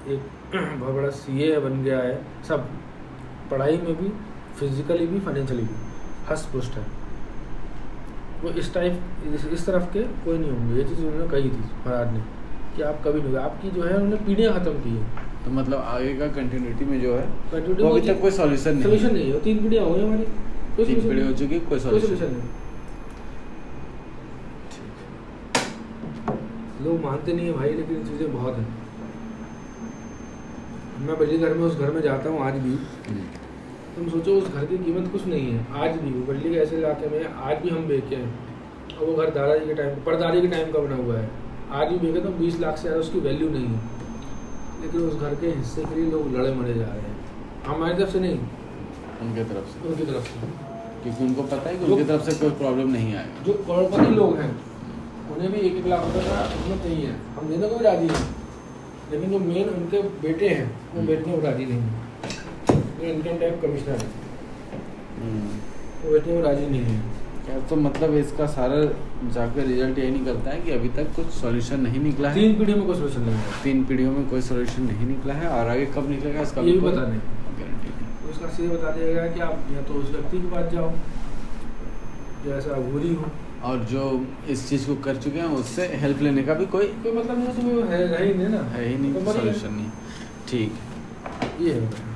एक बहुत बड़ा सीए बन गया है। सब पढ़ाई में भी, फिजिकली भी, फाइनेंशियली भी हस्त पुष्ट है। वो इस तरफ के कोई नहीं होंगे। ये चीज़ उन्होंने कही थी महाराज ने कि आप कभी नहीं, आपकी जो है उन्होंने पीढ़ियाँ ख़त्म की है। तो मतलब आगे का कंटिन्यूटी में जो है वो अभी तक कोई सॉल्यूशन नहीं है। 3 पीढ़ियाँ हो गई हमारी, 3 पीढ़ी हो चुकी, कोई सॉल्यूशन नहीं। लोग मानते नहीं है भाई, लेकिन चीज़ें बहुत हैं। मैं बल्ली घर में, उस घर में जाता हूँ आज भी। तुम सोचो उस घर की कीमत कुछ नहीं है आज भी। वो बल्ली के ऐसे इलाके में आज भी हम बेचे हैं, और वो घर दादाजी के टाइम, परदादी के टाइम का बना हुआ है। आज भी बेचे तो 20 लाख से ज़्यादा उसकी वैल्यू नहीं है, लेकिन उस घर के हिस्से के लिए लोग लड़े मरे जा रहे हैं। हमारी तरफ से नहीं, उनकी तरफ से, क्योंकि उनको पता है कि उनकी तरफ से कोई प्रॉब्लम नहीं आएगा। जो करोड़पति लोग हैं उन्हें भी 1-1 लाख रुपये का हिम्मत नहीं है, हम देने को भी राजी हैं। लेकिन जो मेन उनके बेटे हैं वो बेटने को राजी नहीं है। जो इनकम टैक्स कमिश्नर है वो बेटने को राजी नहीं है। तो मतलब इसका सारा जाकर रिजल्ट यही निकलता है कि अभी तक कुछ सॉल्यूशन नहीं निकला है। 3 पीढ़ियों में कोई सॉल्यूशन नहीं है। 3 पीढ़ियों में कोई सॉल्यूशन नहीं निकला है, और आगे कब निकलेगा इसका ये भी बता नहीं, तो इसका सीधे बता दिया गया कि आप या तो उस व्यक्ति के पास जाओ जो ऐसा अघोरी हो, और जो इस चीज़ को कर चुके हैं उससे हेल्प लेने का भी कोई मतलब नहीं, तो है ही नहीं ना, है ही नहीं, सॉल्यूशन नहीं। ठीक ये है।